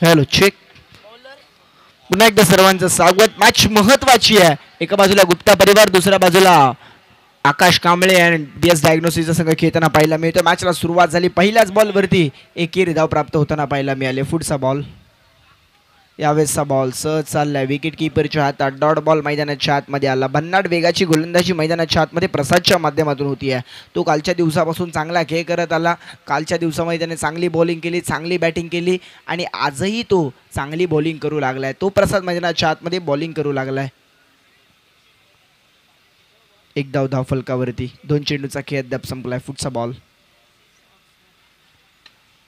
Hello check. पुन्हा एकदा सर्वांचं स्वागत. मॅच महत्वाची आहे. एका बाजूला गुप्ता परिवार, दुसऱ्या बाजूला आकाश कांबळे आणि BS डायग्नोसिसचा संघ खेळताना पाहायला मिळतो. मॅचला सुरुवात झाली. पहिल्याच बॉलवरती एकेरी धाव प्राप्त होताना पाहायला मिळाले. पुढचा बॉल, यावेळेसचा बॉल सहज चाललाय विकेट किपरच्या हातात. डॉट बॉल मैदानाच्या आतमध्ये आला. भन्नाट वेगाची गोलंदाजी मैदानाच्या आतमध्ये प्रसादच्या माध्यमातून होती आहे. तो कालच्या दिवसापासून चांगला खेळ करत आला. कालच्या दिवसामध्ये त्याने चांगली बॉलिंग केली, चांगली बॅटिंग केली आणि आजही तो चांगली बॉलिंग करू लागलाय. तो प्रसाद मैदानाच्या आतमध्ये बॉलिंग करू लागलाय. एक धाव फलकावरती. 2 चेंडूचा खेळ अद्याप संपलाय. पुढचा बॉल,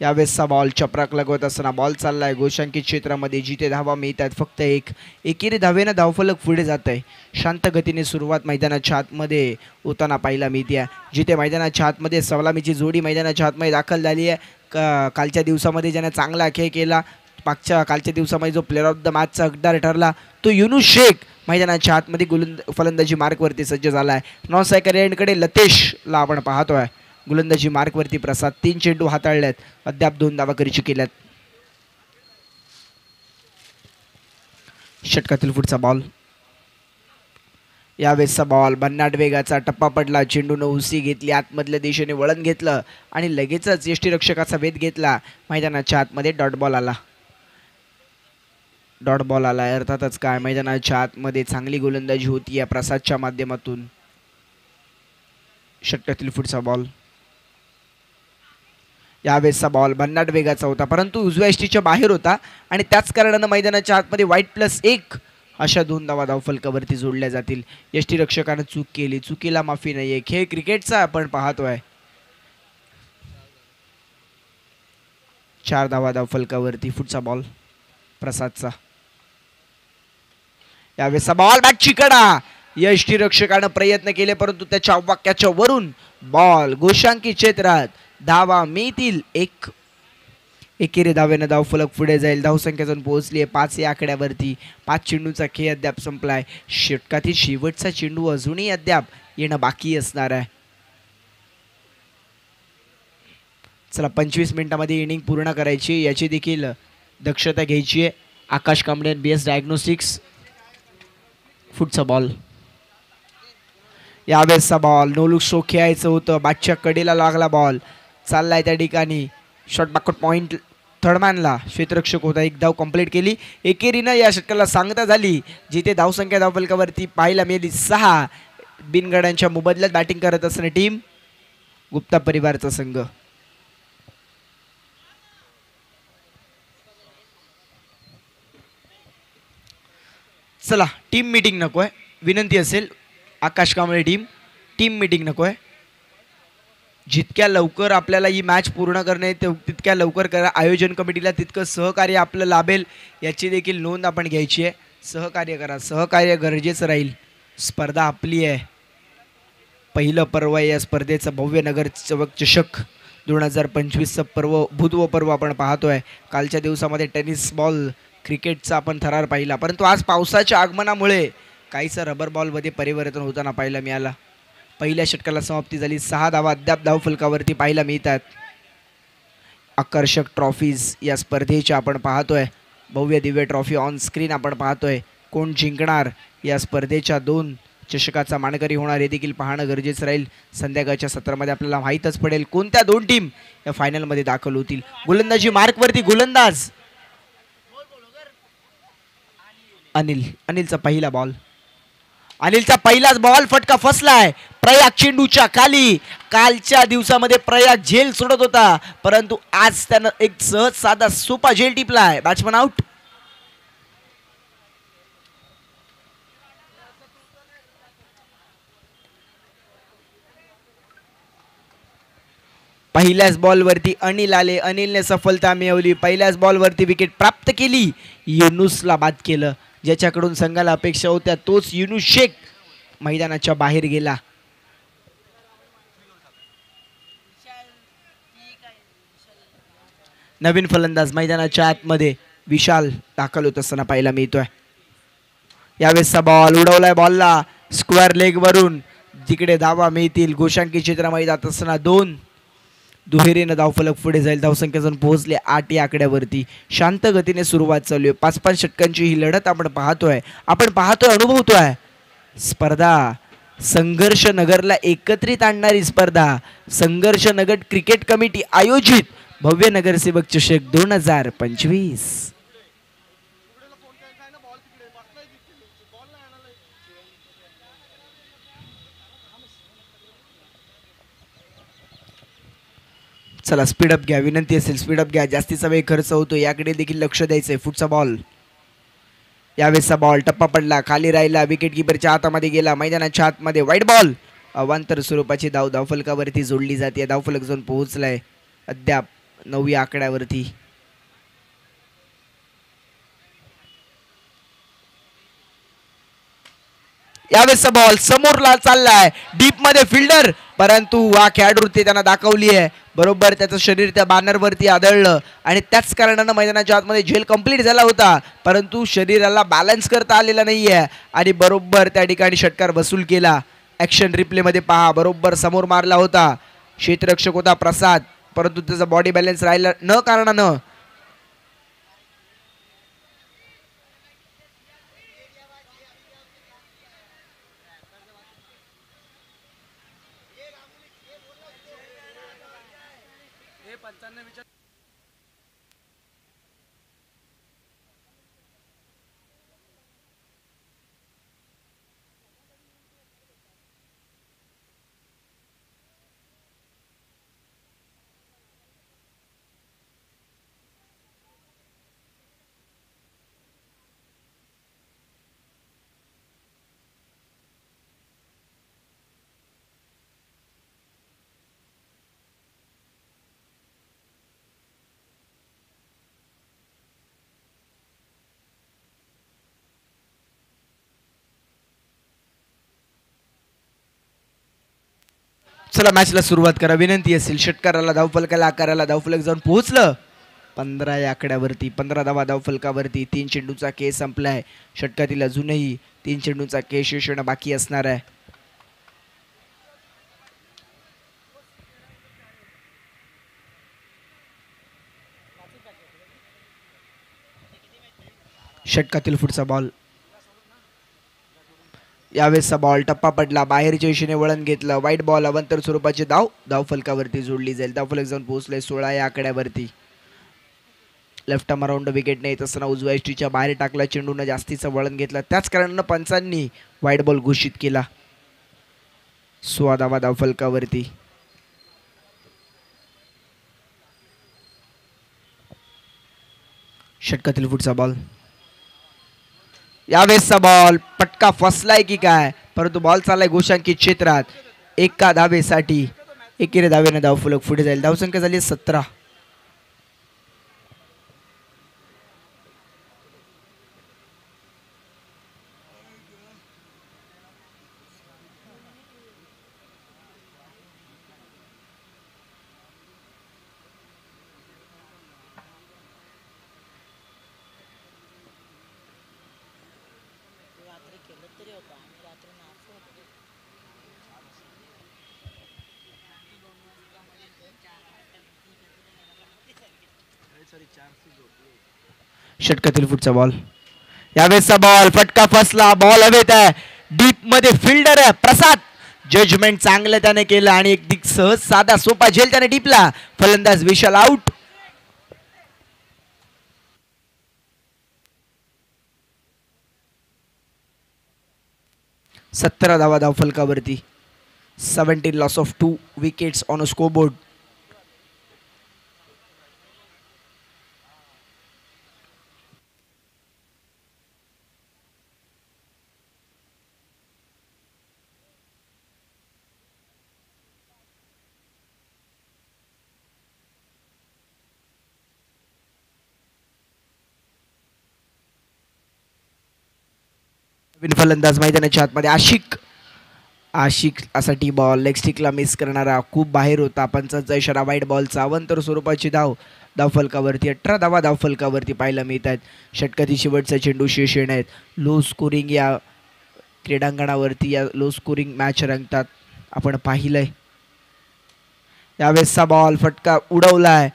यावेळेसचा बॉल चपराक लगवत असताना बॉल चाललाय गोशांकित क्षेत्रामध्ये. जिथे धावा मिळतात फक्त एकेरी धावेनं धावफलक पुढे जात आहे. शांत गतीने सुरुवात मैदानाच्या आतमध्ये होताना पाहायला मिळते. जिथे मैदानाच्या आतमध्ये सलामीची जोडी मैदानाच्या आतमध्ये दाखल झाली आहे. कालच्या दिवसामध्ये ज्याने चांगला खेळ केला, कालच्या दिवसामध्ये जो प्लेअर ऑफ द मॅचचा हकदार ठरला तो युनुस शेख मैदानाच्या आतमध्ये फलंदाजी मार्कवरती सज्ज झाला आहे. नॉन स्ट्रायकर एंडकडे लतेशला आपण पाहतोय. गोलंदाजी मार्कवरती प्रसाद. 3 चेंडू हाताळल्यात, अद्याप 2 धावा करीची केल्यात. षटकातील पुढचा बॉल, यावेळेसचा बॉल भन्नाट वेगाचा टप्पा पडला. चेंडूनं उसी घेतली, आतमधल्या दिशेने वळण घेतलं आणि लगेचच यष्टीरक्षकाचा वेध घेतला. मैदानाच्या आतमध्ये डॉट बॉल आला. डॉट बॉल आला अर्थातच काय, मैदानाच्या आतमध्ये चांगली गोलंदाजी होती या प्रसादच्या माध्यमातून. षटकातील पुढचा बॉल, यावेळेसचा बॉल भन्नाट वेगाचा होता परंतु उजव्या यष्टीच्या बाहेर होता आणि त्याच कारणानं मैदानाच्या आतमध्ये वाईट+1 अशा 2 धावा धावफलकावरती जोडल्या जातील. यष्टीरक्षकानं चूक केली, चुकीला माफी नाहीये. खेळ क्रिकेटचा आपण पाहतोय. 4 धावा धावफलकावरती. पुढचा बॉल प्रसादचा, यावेळेसचा बॉल बॅटची कडा. यष्टीरक्षकानं प्रयत्न केले परंतु त्याच्या वाक्याच्या वरून बॉल गोशांकी क्षेत्रात. धावा मिळतील 1. एकेरी धावेनं धावफलक पुढे जाईल. धावसंख्या जाऊन पोहोचली आहे 5 या आकड्यावरती. 5 चेंडूचा खेळ अद्याप संपलाय. षटकातील शेवटचा चेंडू अजूनही अद्याप येणं बाकी असणार आहे. चला 25 मिनिटांमध्ये इनिंग पूर्ण करायची, याची देखील दक्षता घ्यायची आहे. Akash Kamble BS diagnostics. पुढचा बॉल, यावेळेसचा बॉल नो लुक शो खेळायचं होतं. बॅटच्या कडेला लागला बॉल. चाललाय त्या ठिकाणी शॉर्ट बॅकवर्ड पॉईंट थर्डमॅनला. क्षेत्ररक्षक होता. 1 धाव कंप्लीट केली. एकेरीनं या षटकाला सांगता झाली. जिथे धावसंख्या धावफलकावरती पाहायला मिळाली 6. बिनगड्यांच्या मोबदल्यात बॅटिंग करत असणारी टीम गुप्ता परिवारचा संघ. चला टीम मीटिंग नको आहे, विनंती असेल आकाश कांबळे टीम मीटिंग नको आहे. जितक्या लवकर आपल्याला ही मॅच पूर्ण करणे तितक्या लवकर करा. आयोजन कमिटीला तितकं सहकार्य आपलं लाभेल याची देखील नोंद आपण घ्यायची आहे. सहकार्य करा, सहकार्य गरजेचं राहील. स्पर्धा आपली आहे. पहिलं पर्व आहे या स्पर्धेचं. भव्य नगर चषक 2025चं भूतव पर्व आपण पाहतोय. कालच्या दिवसामध्ये टेनिस बॉल क्रिकेटचा आपण थरार पाहिला परंतु आज पावसाच्या आगमनामुळे काहीसं रबर बॉलमध्ये परिवर्तन होताना पाहायला मिळाला. पहिल्या षटकाला समाप्ती झाली. 6 धावा अद्याप धावफलकावरती पाहायला मिळतात. आकर्षक ट्रॉफीज या स्पर्धेच्या आपण पाहतोय. भव्य दिव्य ट्रॉफी ऑन स्क्रीन आपण पाहतोय. कोण जिंकणार या स्पर्धेच्या 2 चषकाचा मानकरी होणार हे देखील पाहणं गरजेचं राहील. संध्याकाळच्या सत्रामध्ये आपल्याला माहीतच पडेल कोणत्या 2 टीम या फायनलमध्ये दाखल होतील. गोलंदाजी मार्कवरती गोलंदाज अनिलचा पहिला बॉल. अनिलचा पहिलाच बॉल फटका फसलाय प्रयाग चेंडूच्या खाली. कालच्या दिवसामध्ये प्रयाग झेल सोडत होता परंतु आज त्यानं एक सहज साधा सोपा झेल टिपलाय. Batsman out. पहिल्याच बॉलवरती अनिल आले. अनिलने सफलता मिळवली. पहिल्याच बॉलवरती विकेट प्राप्त केली. युनुसला बाद केलं. ज्याच्याकडून संघाला अपेक्षा होत्या तोच युनुस शेख मैदानाच्या बाहेर गेला. नवीन फलंदाज मैदानाच्या आतमध्ये विशाल दाखल होत असताना पाहायला मिळतोय. यावेळेसचा बॉल उडवलाय. बॉलला स्क्वेअर लेग वरून तिकडे धावा मिळतील. गोशांकी क्षेत्रामध्ये जात असताना दुहेरीनं धावफलक पुढे जाईल. धावसंख्या जाऊन पोहोचले 8 या आकड्यावरती. शांत गतीने सुरुवात चालू आहे. 5-5 षटकांची ही लढत आपण पाहतोय अनुभवतोय. स्पर्धा संघर्ष नगरला एकत्रित आणणारी स्पर्धा. संघर्ष नगर क्रिकेट कमिटी आयोजित भव्य नगरसेवक चषक 2025. चला स्पीडअप घ्या, विनंती असेल स्पीडअप घ्या. जास्तीचा वेळ खर्च होतो याकडे देखील लक्ष द्यायचंय. फुटचा बॉल, यावेळेसचा बॉल टप्पा पडला, खाली राहिला, विकेट किपरच्या हातामध्ये गेला, मैदानाच्या आतमध्ये वाईट बॉल. अवांतर स्वरूपाची धाव धावफलकावरती जोडली जाते. धावफलक जाऊन पोहोचलाय अद्याप 9 आकड्यावरती. यावेळेसचा बॉल समोरला चाललाय, डीप मध्ये फिल्डर, परंतु हा खेळाडूवृत्ती त्यांना दाखवली आहे. बरोबर त्याचं शरीर त्या बॅनरवरती आदळलं आणि त्याच कारणानं मैदानाच्या आतमध्ये झेल कंप्लीट झाला होता, परंतु शरीराला बॅलन्स करता आलेला नाहीये आणि बरोबर त्या ठिकाणी षटकार वसूल केला. ॲक्शन रिप्लेमध्ये पहा, बरोबर समोर मारला होता. क्षेत्ररक्षक होता प्रसाद, परंतु त्याचा बॉडी बॅलन्स राहिला न कारणानं चला मॅचला सुरुवात करा, विनंती असेल. षटकाराला धावफलकाला आकाराला धावफलक जाऊन पोहोचलं 15 या आकड्यावरती. 15 धावा धावफलकावरती. 3 चेंडूचा खेळ संपलाय. षटकातील अजूनही 3 चेंडूचा खेळ शेष होणं बाकी असणार आहे. षटकातील पुढचा बॉल, यावेळेसचा बॉल टप्पा पडला, बाहेरच्या दिशेने वळण घेतलं, वाईट बॉल. अवंतर स्वरूपाची धाव धावफलकावरती जोडली जाईल. धावफलक जाऊन पोहोचले 16 या आकड्यावरती. लेफ्ट आर्म अराउंड विकेटने येत असताना उजव्या एसटीच्या बाहेर टाकला, चेंडूनं जास्तीचं वळण घेतलं, त्याच कारणानं पंचांनी वाईट बॉल घोषित केला. 16 धावा धावफलकावरती. षटकातील पुढचा बॉल, यावेळेसचा बॉल पटका फसलाय की काय, परंतु बॉल चाललाय गोशांकित क्षेत्रात. एका धावेसाठी एकेरी धावेने धावफलक पुढे जाईल. धावसंख्या झाली 17. षटकातील पुढचा बॉल, यावेळेसचा बॉल फटका फसला, बॉल हवेत आहे, डीप मध्ये फिल्डर आहे प्रसाद. जजमेंट चांगलं त्याने केलं आणि एक सहज साधा सोपा झेल त्याने डीपला. फलंदाज विशाल आउट. सत्तरा धावा धावफलकावरती. 17 loss of 2 wickets on a scoreboard. फलंदाज मैदानाच्या आतमध्ये आशिक साठी बॉल लेग स्टिकला मिस करणारा, खूप बाहेर होता. पंचांचा इशारा वाईट बॉलचा. अवंतर स्वरूपाची धावफलकावरती. 18 धावा धावफलकावरती पाहायला मिळत आहेत. षटकातील शेवटचा चेंडू शेष येणार आहेत. लो स्कोरिंग या क्रीडांगणावरती या लो स्कोरिंग मॅच रंगतात आपण पाहिलंय. यावेळेसचा बॉल फटका उडवलाय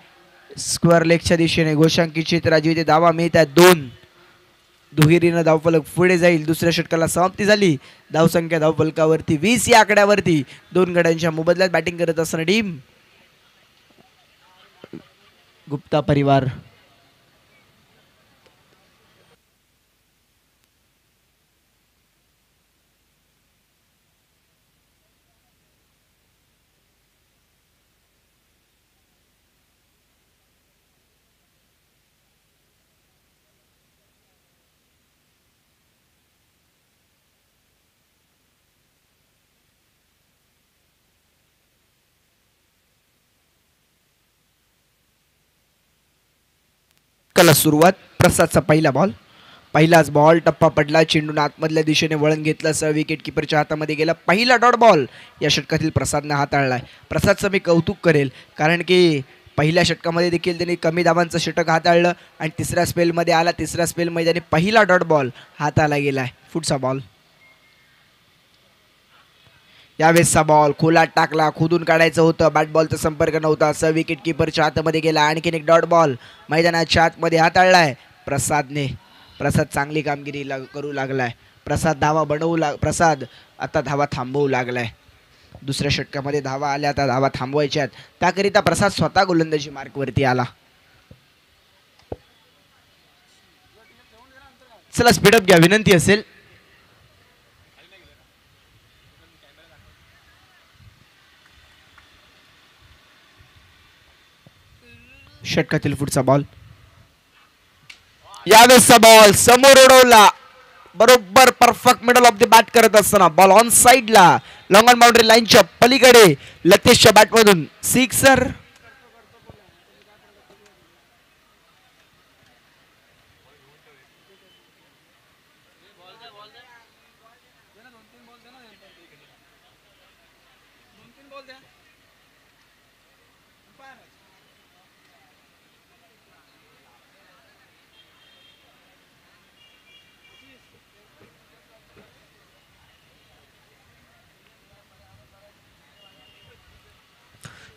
स्क्वेअर लेगच्या दिशेने. घोषांकित क्षेत्रात इथे धावा मिळत आहेत 2. दुहेरीनं धावफलक पुढे जाईल. दुसऱ्या षटकाला समाप्ती झाली. धावसंख्या धावफलकावरती 20 या आकड्यावरती. 2 गड्यांच्या मोबदल्यात बॅटिंग करत असताना टीम गुप्ता परिवार. कला सुरुवात. प्रसादचा पहिला बॉल. पहिलाच बॉल टप्पा पडला. चेंडून आतमधल्या दिशेने वळण घेतलं. सह विकेट किपरच्या हातामध्ये गेला. पहिला डॉट बॉल या षटकातील प्रसादने हाताळलाय. प्रसादचं मी कौतुक करेल कारण की पहिल्या षटकामध्ये देखील त्यांनी कमी धावांचं षटक हाताळलं आणि तिसऱ्या स्पेलमध्ये आला. तिसऱ्या स्पेलमध्ये त्याने पहिला डॉट बॉल हाताला गेलाय. पुढचा बॉल. यावेळेसचा बॉल खोलात टाकला. खोदून काढायचं होतं. बॅट बॉलचा संपर्क नव्हता. सह विकेट किपरच्या हातामध्ये गेला. आणखीन एक डॉट बॉल मैदानाच्या आतमध्ये हाताळलाय प्रसादने. प्रसाद चांगली कामगिरी करू लागलाय. प्रसाद धावा प्रसाद आता धावा थांबवू लागलाय. दुसऱ्या षटकामध्ये धावा आल्या. आता धावा थांबवायच्यात. त्याकरिता प्रसाद स्वतः गोलंदाजी मार्कवरती आला. चला स्पीडअप घ्या विनंती असेल. षटकातील पुढचा बॉल. यावेळेसचा बॉल समोर उडवला. बरोबर perfect middle of the bat करत असताना बॉल ऑन साइडला लॉंग ऑन बाउंड्री लाईनच्या पलीकडे लतेशच्या बॅटमधून सिक्सर.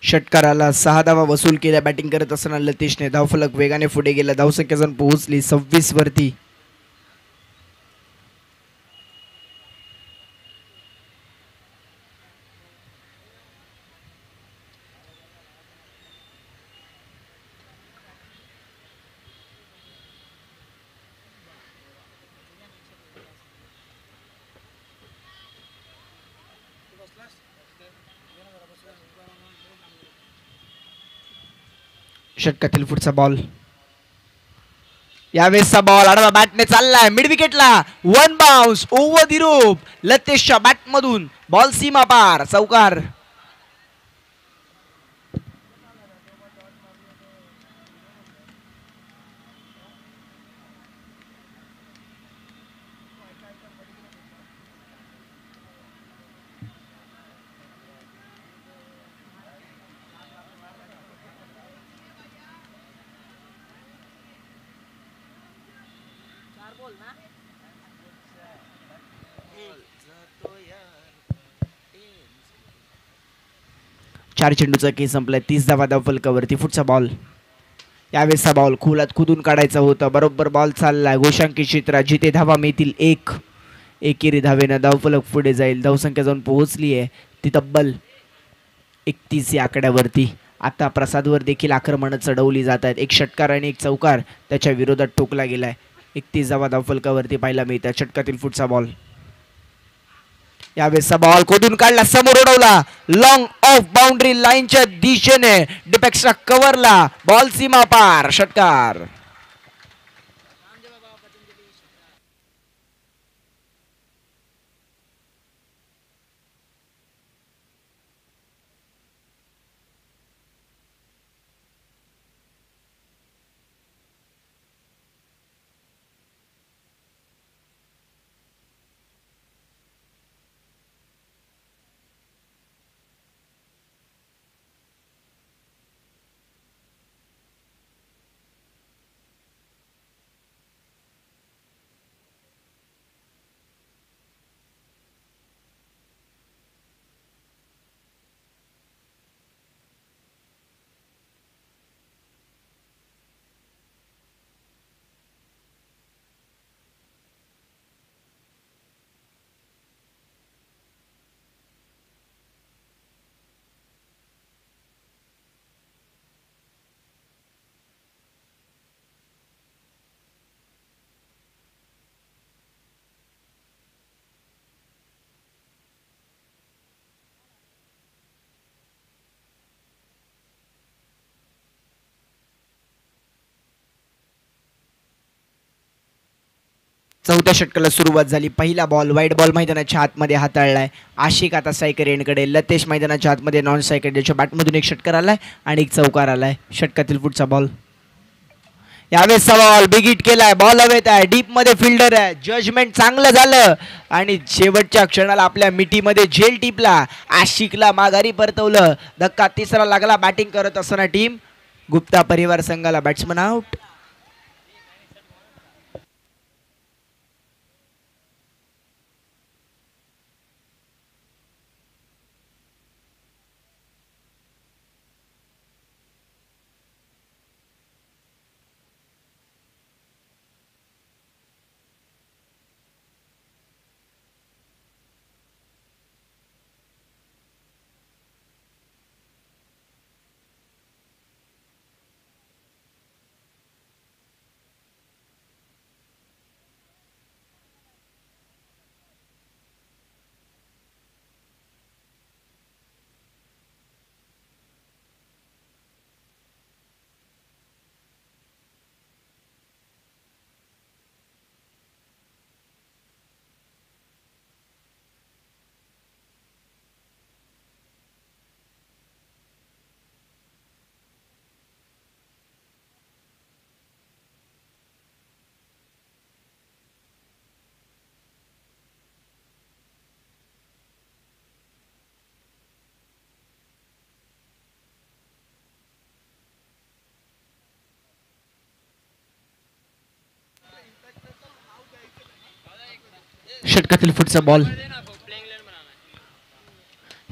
षटकाराला 6 धावा वसूल केल्या. बॅटिंग करत असताना लतेशने धावफलक वेगाने पुढे गेला. धावसंख्या जण पोहोचली 26 वरती. षटकातील पुढचा बॉल. यावेळेसचा बॉल आडवा बॅटने चाललाय मिड विकेटला. 1 बाउन्स ओव्हर दी रोप. लतेशच्या बॅटमधून बॉल सीमा पार. चौकार. चार चेंडूचा केस संपलाय. 30 धावा धावफलकावरती. पुढचा बॉल. यावेळेसचा बॉल खोलात खुदून काढायचा होता. बरोबर बॉल चाललाय घोषांकित क्षेत्रात. जिथे धावा मिळतील 1. एकेरी धावेनं धावफलक पुढे जाईल. धावसंख्या जाऊन पोहोचली आहे ती तब्बल 31 या आकड्यावरती. आता प्रसादवर देखील आक्रमणं चढवली जात आहेत. एक षटकार आणि एक चौकार त्याच्या विरोधात ठोकला गेलाय. 31 धावा धावफलकावरती पाहायला मिळतात. षटकातील पुढचा बॉल. यावेळेसचा बॉल खोदून काढला. समोर उडवला. लॉंग ऑफ बाउंड्री लाईनच्या दिशेने डिपेक्सच्या कव्हरला. बॉल सीमा पार. षटकार. चौथ्या षटकाला सुरुवात झाली. पहिला बॉल वाईट बॉल मैदानाच्या आतमध्ये हाताळलाय. आशिक आता स्ट्रायकर एंडकडे. लतेश मैदानाच्या आतमध्ये नॉन स्ट्रायकर ज्याच्या बॅटमधून एक षटकार आलाय आणि एक चौकार आलाय. षटकातील पुढचा बॉल. यावेळेस बॉल बिग हिट केलाय. बॉल हवेत आहे. डीप मध्ये फिल्डर आहे. जजमेंट चांगलं झालं आणि शेवटच्या क्षणाला आपल्या मिठीमध्ये झेल टिपला. आशिकला माघारी परतवलं. धक्का तिसरा लागला बॅटिंग करत असताना टीम गुप्ता परिवार संघाला. Batsman out. षटकातील पुढचा बॉल.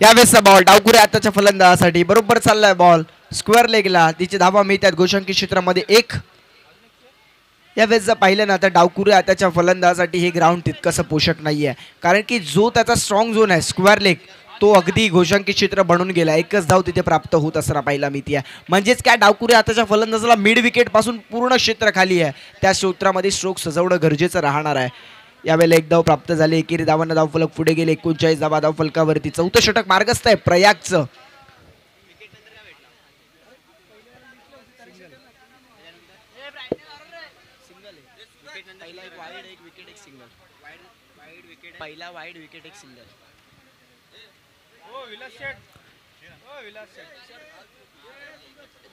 यावेळेसचा बॉल डावकुरे आताच्या फलंदाजासाठी बरोबर चाललाय बॉल. स्क्वेअर लेगला तिचे धावा मिळतात गोशांकी क्षेत्रामध्ये एक. यावेळेस जर पाहिलं ना तर डावकुरे आताच्या फलंदाजासाठी हे ग्राउंड तितकंसं पोषक नाहीये. कारण की जो त्याचा स्ट्रॉंग झोन आहे स्क्वेअर लेग तो अगदी घोषांकी क्षेत्र बनून गेला. एकच धाव तिथे प्राप्त होत असताना पाहिला मिळते. म्हणजेच काय डावकुरे आताच्या फलंदाजाला मिड विकेट पासून पूर्ण क्षेत्र खाली आहे. त्या क्षेत्रामध्ये स्ट्रोक सजवणं गरजेचं राहणार आहे. यावेळेला एक धाव प्राप्त झाले. एकेरी धावांना धावफलक पुढे गेले. 39 धावा धावफलकावरती. चौथं षटक मार्गस्थ आहे प्रयागचं. पहिला वाईड विकेट एक सिंगल.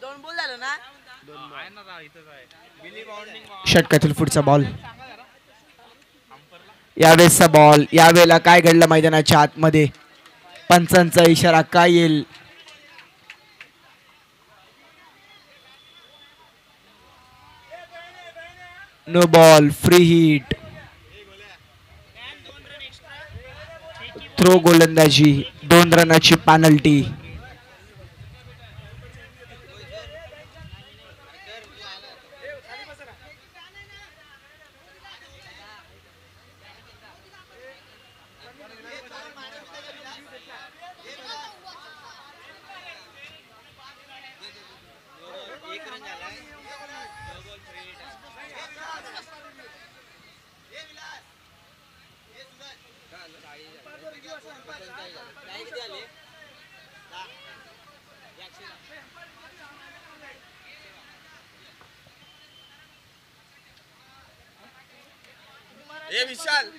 दोन बॉल झालं ना. षटकातील पुढचा बॉल. यावेळेसचा बॉल. यावेळेला काय घडलं मैदानाच्या आतमध्ये. पंचांचा इशारा काय येईल. No ball. Free hit. Throw गोलंदाजी. 2 रनाची पेनल्टी. विशाल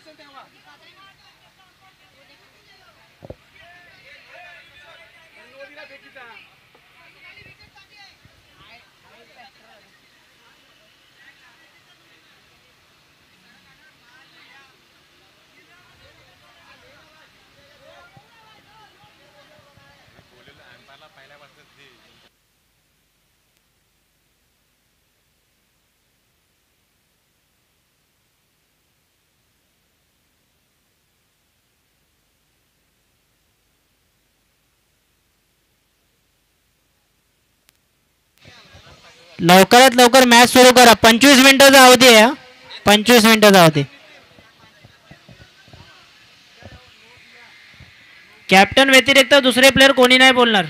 लवकरात लवकर मॅच सुरू करा. 25 मिनिटाचा अवधी आहे. 25 मिनिटाचा अवधी. कॅप्टन व्यतिरिक्त दुसरे प्लेयर कोणी नाही बोलणार.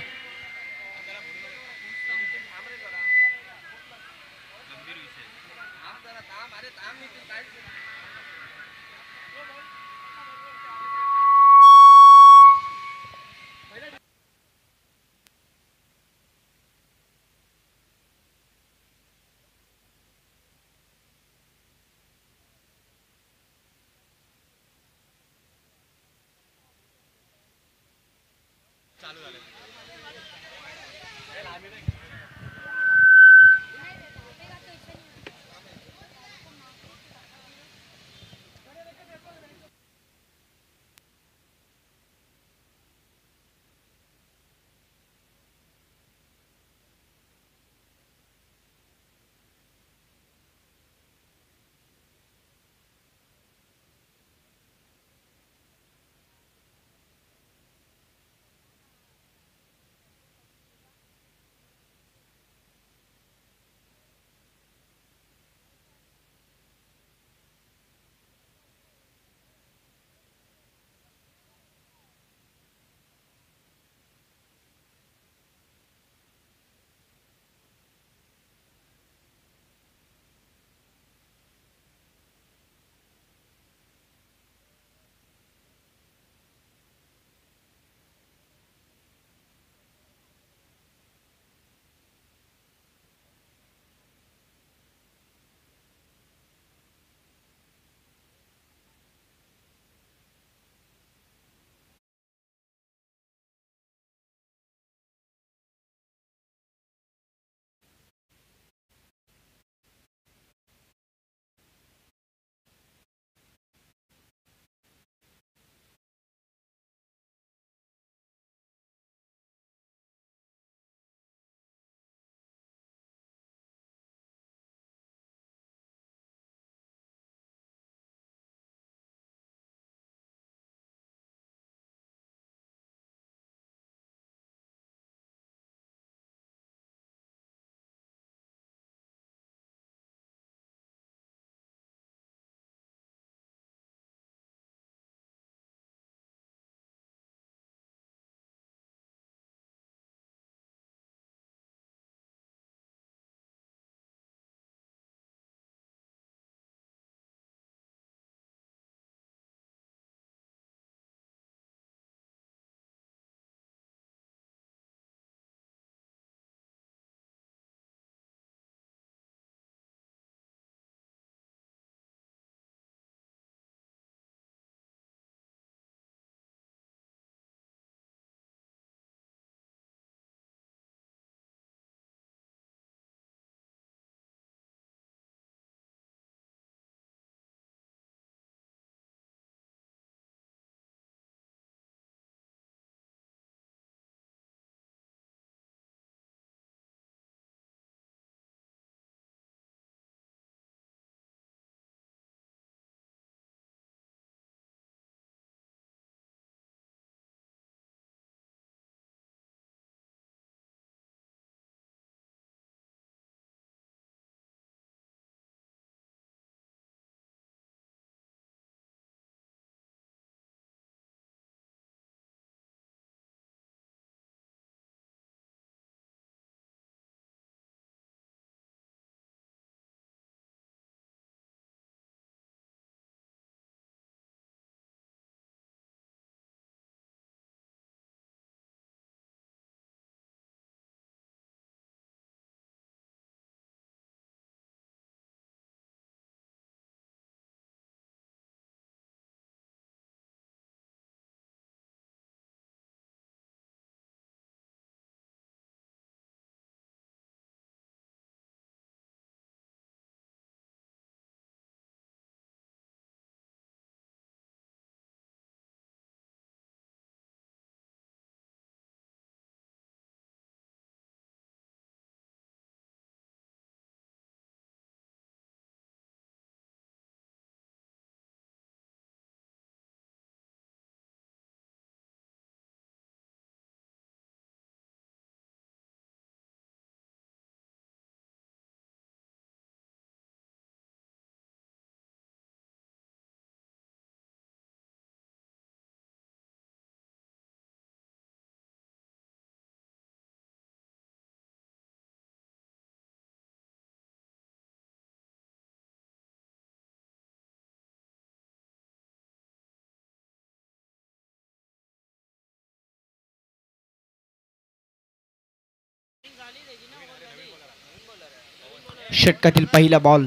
षटकातील पहिला बॉल.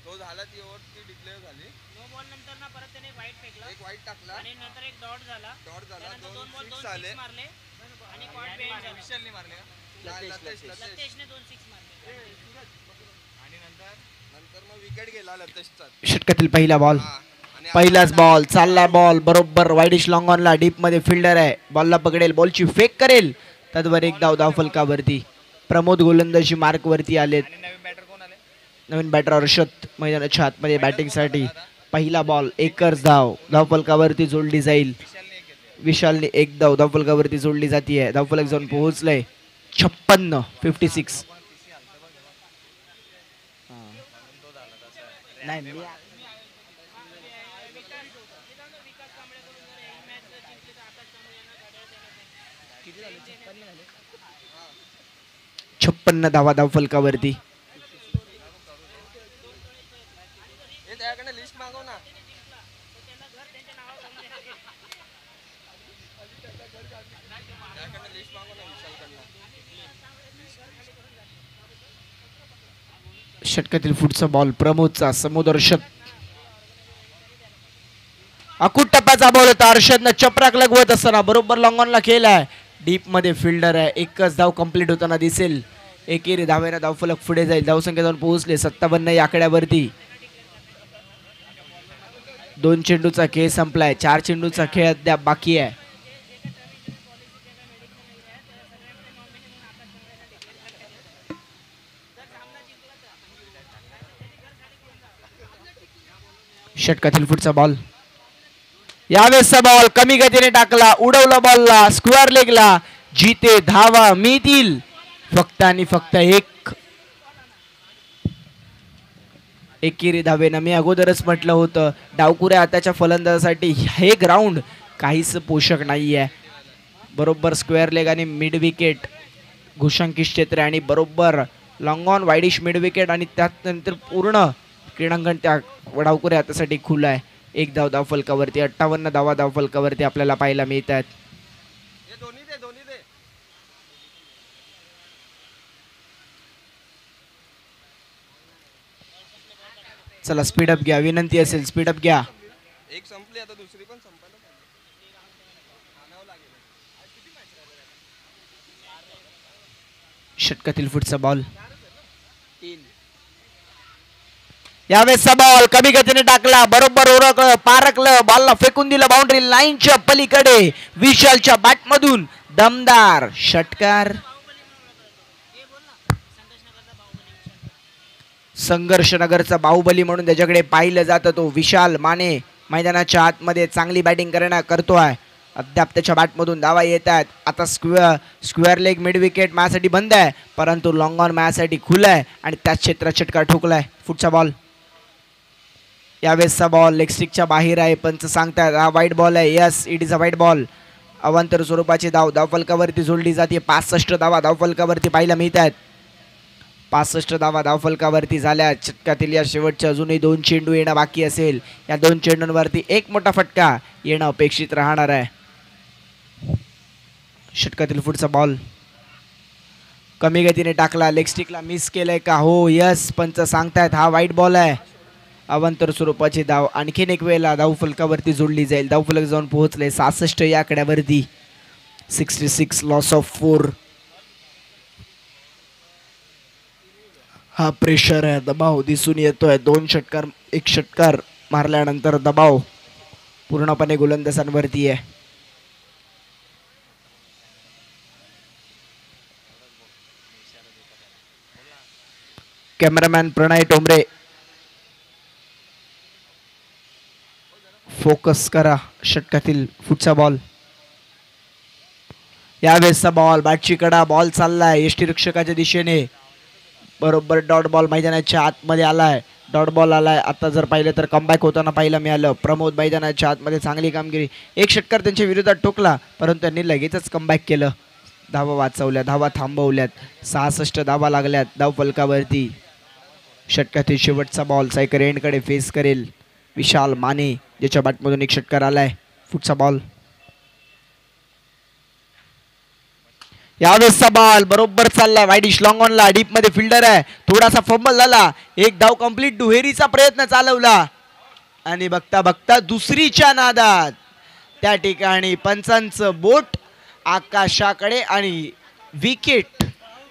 तो झाला ती ओव्हर ती डिक्लेअर झाली. नो बॉल नंतर ना परत त्याने वाईट फेकला, एक वाईट टाकला आणि नंतर एक डॉट झाला, दोन बॉल दोन सिक्स मारले आणि क्वाड बेंड झाला. विशालने मारले का? लतेशने 2 सिक्स मारले आणि नंतर मग विकेट गेला लतेशचा. षटकातील पहिला बॉल. पहिलाच बॉल. चालला बॉल बरोबर वाईडिश लॉंग ऑनला. डीप मध्ये फिल्डर आहे, बॉलला पकडेल, बॉलची फेक करेल. तद्वर एक धाव धावफलकावरती. प्रमोद गोलंदाजी मार्क वरती आलेत. नवीन बॅटर अर्षद मैदानाच्या आतमध्ये बॅटिंगसाठी. पहिला बॉल, एकच धाव धावफलकावरती जोडली जाईल. विशालने एक धाव धावफलकावरती जोडली जाते. धावफलक जाऊन पोहोचलंय 56. छप्पन्न धावा धावफलकावरती. लिस्ट मागव ना. षटकातील पुढचा बॉल प्रमोदचा. समोर अर्षद. अकुट टप्प्याचा बॉल होता. अर्षदनं चपराक लगवत असताना बरोबर लॉंग ऑनला केलाय. डीप मध्ये फिल्डर आहे. एकच धाव कंप्लीट होताना दिसेल. एकेरी धावेनं धावफलक पुढे जाईल. धावसंख्या जाऊन पोहोचले 57 या आकड्यावरती. 2 चेंडूचा खेळ संपलाय. 4 चेंडूचा खेळ अद्याप बाकी आहे. षटकातील पुढचा बॉल. यावेळेसचा बॉल कमी गतीने टाकला, उडवला बॉलला, स्क्वेअर लेगला. जिथे धावा मिळतील फक्त आणि फक्त एक. एकेरी धावेनं मी अगोदरच म्हटलं होतं डावकुऱ्या हाताच्या फलंदाजासाठी हे ग्राउंड काहीच पोषक नाही आहे. बरोबर स्क्वेअर लेग आणि मिड विकेट घुशांकित क्षेत्र आणि बरोबर long on widish mid wicket आणि त्यानंतर पूर्ण क्रीडांगण त्या डावकुऱ्या हातासाठी खुलं आहे. एक धाव धावफलकावरती. 58 धावा धावफलकावरती आपल्याला पाहायला मिळत आहेत. चला स्पीडअप घ्या, विनंती असेल स्पीडअप घ्या. एक संपली आता दुसरी पण संपायला लागेल. षटकातील पुढचा बॉल. यावेळेसचा बॉल कमी गतीने टाकला, बरोबर ओरकलं, पारकलं, बॉलला फेकून दिलं बाउंड्री लाईनच्या पलीकडे. विशालच्या बॅट मधून दमदार षटकार. संघर्ष नगरचा बाहुबली म्हणून त्याच्याकडे पाहिलं जातं. तो विशाल माने मैदानाच्या आतमध्ये चांगली बॅटिंग करतोय. अद्याप त्याच्या बॅटमधून धावा येत आहेत. आता स्क्वेअर लेग मिड विकेट माझ्यासाठी बंद आहे, परंतु लॉंग ऑन माझ्यासाठी खुलं आहे आणि त्याच क्षेत्रात षटकार ठोकलाय. पुढचा बॉल. यावेळेसचा बॉल लेग स्टिकच्या बाहेर आहे. पंच सांगतात हा वाईट बॉल आहे. यस, इट इज अ वाईट बॉल. अवांतर स्वरूपाची धाव धावफलकावरती जोडली जाते. 65 धावा धावफलकावरती पाहायला मिळत आहेत. 65 धावा धावफलकावरती झाल्या. षटकातील या शेवटच्या अजूनही 2 चेंडू येणं बाकी असेल. या 2 चेंडूंवरती एक मोठा फटका येणं अपेक्षित राहणार आहे. षटकातील पुढचा बॉल कमी गतीने टाकला, लेग स्टिकला मिस केलंय का? हो, यस, पंच सांगतायत हा वाईट बॉल आहे. अवांतर स्वरूपाची धाव आणखीन एक वेळेला धावफलकावरती जोडली जाईल. धावफलक जाऊन पोहोचले 66 या आकड्यावरती. 66 लॉस ऑफ 4. हा प्रेशर आहे, दबाव दिसून येतोय. 2 षटकार, 1 षटकार मारल्यानंतर दबाव पूर्णपणे गोलंदाजांवरती आहे. कॅमेरामॅन प्रणय टोंबरे फोकस करा. षटकातील पुढचा बॉल. यावेळेसचा बॉल बॅटची कडा, बॉल चाललाय यष्टीरक्षकाच्या दिशेने. बरोबर डॉट बॉल मैदानाच्या आतमध्ये आलाय. डॉट बॉल आलाय. आता जर पाहिलं तर कमबॅक होताना पाहायला मिळालं. प्रमोद मैदानाच्या आतमध्ये चांगली कामगिरी. 1 षटकार त्यांच्या विरोधात ठोकला, परंतु त्यांनी लगेचच कमबॅक केलं. धावा वाचवल्या, धावा थांबवल्यात. 66 धावा लागल्यात धावफलकावरती. षटकातील शेवटचा बॉल सायकर एंडकडे फेस करेल. विशाल माने ज्याच्या बॅटमधून एक षटकार आलाय. फुटचा बॉल. यावेळेसचा बॉल बरोबर चाललाय वाईडिश लॉंग ऑनला. डीप मध्ये फिल्डर आहे. थोडासा फंबल झाला. एक धाव कंप्लीट. दुहेरीचा प्रयत्न चालवला आणि बघता बघता दुसरीच्या नादात त्या ठिकाणी पंचांचं बोट आकाशाकडे आणि विकेट.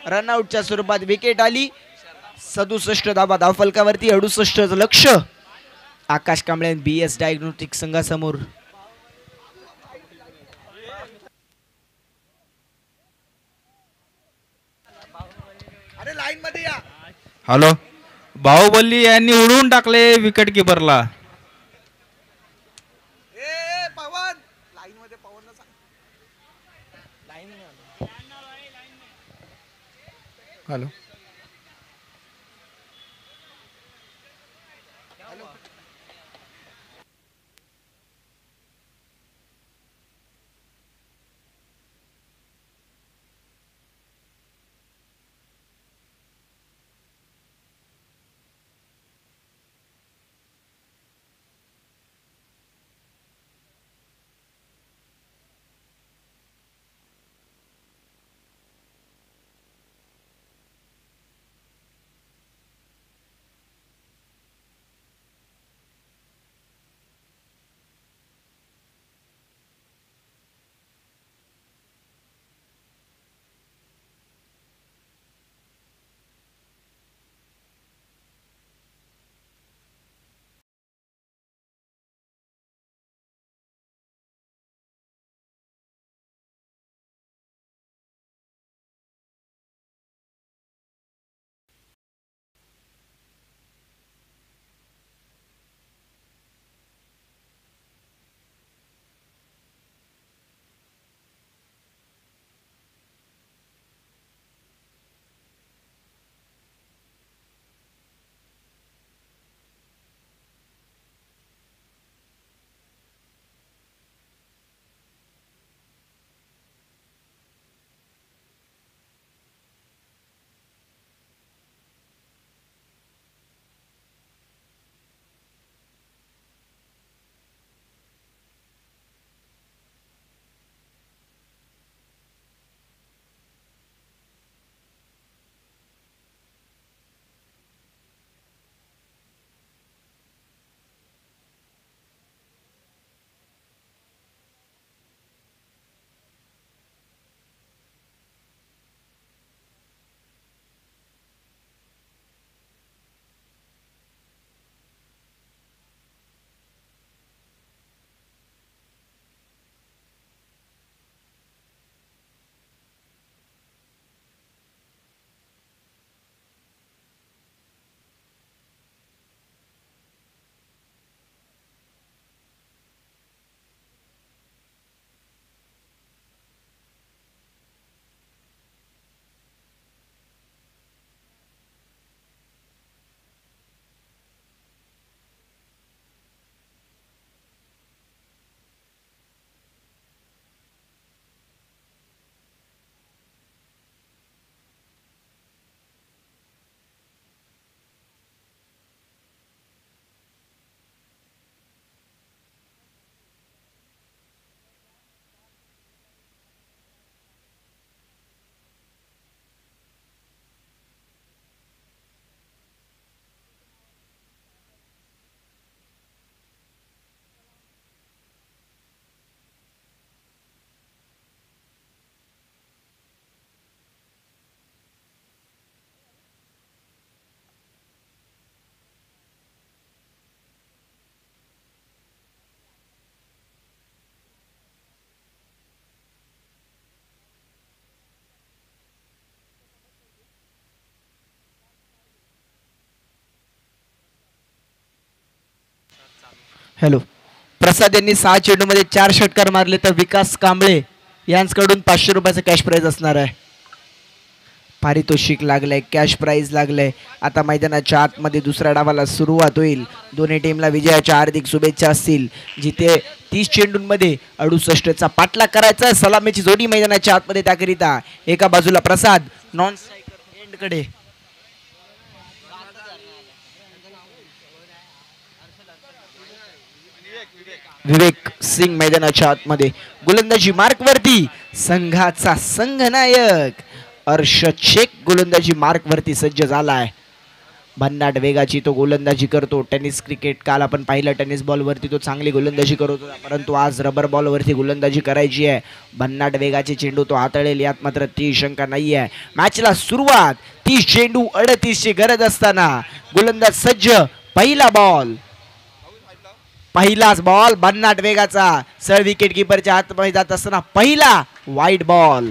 रनआउटच्या स्वरूपात विकेट आली. 67 धावा धावफलकावरती. 68 लक्ष आकाश कांबळे BS डायग्नोस्टिक संघासमोर. अरे लाईन मध्ये या. हॅलो, बाहुबली यांनी उडवून टाकले विकेट किपरला. पवन लाईन मध्ये. पवन हॅलो, हॅलो. प्रसाद यांनी 6 चेंडूमध्ये 4 षटकार मारले तर विकास कांबळे यांच्याकडून 500 रुपयाचं कॅश प्राइज असणार आहे. पारितोषिक लागलंय. कॅश प्राइज लागलंय. आता मैदानाच्या आतमध्ये दुसऱ्या डावाला सुरुवात होईल. दोन्ही टीमला विजयाच्या हार्दिक शुभेच्छा असतील. जिथे 30 चेंडूंमध्ये 68चा पाठलाग करायचा आहे. सलामीची जोडी मैदानाच्या आतमध्ये त्याकरिता एका बाजूला प्रसाद नॉन स्ट्रायकर एंडकडे. विवेक सिंग मैदानाच्या आतमध्ये गोलंदाजी मार्क वरती संघाचा संघनायक अर्षद शेख गोलंदाजी मार्क वरती सज्ज झालाय. भन्नाट वेगाची तो गोलंदाजी करतो. टेनिस क्रिकेट काल आपण पाहिलं टेनिस बॉलवरती तो चांगली गोलंदाजी करत होता, परंतु आज रबर बॉलवरती गोलंदाजी करायची आहे. भन्नाट वेगाचे चेंडू तो हाताळेल यात मात्र ती शंका नाही आहे. मॅचला सुरुवात 30 चेंडू 38 ची गरज असताना गोलंदाज सज्ज. पहिला बॉल, पहिलाच बॉल भन्नाट वेगाचा सर विकेट किपरच्या हातमध्ये जात असताना पहिला वाईड बॉल.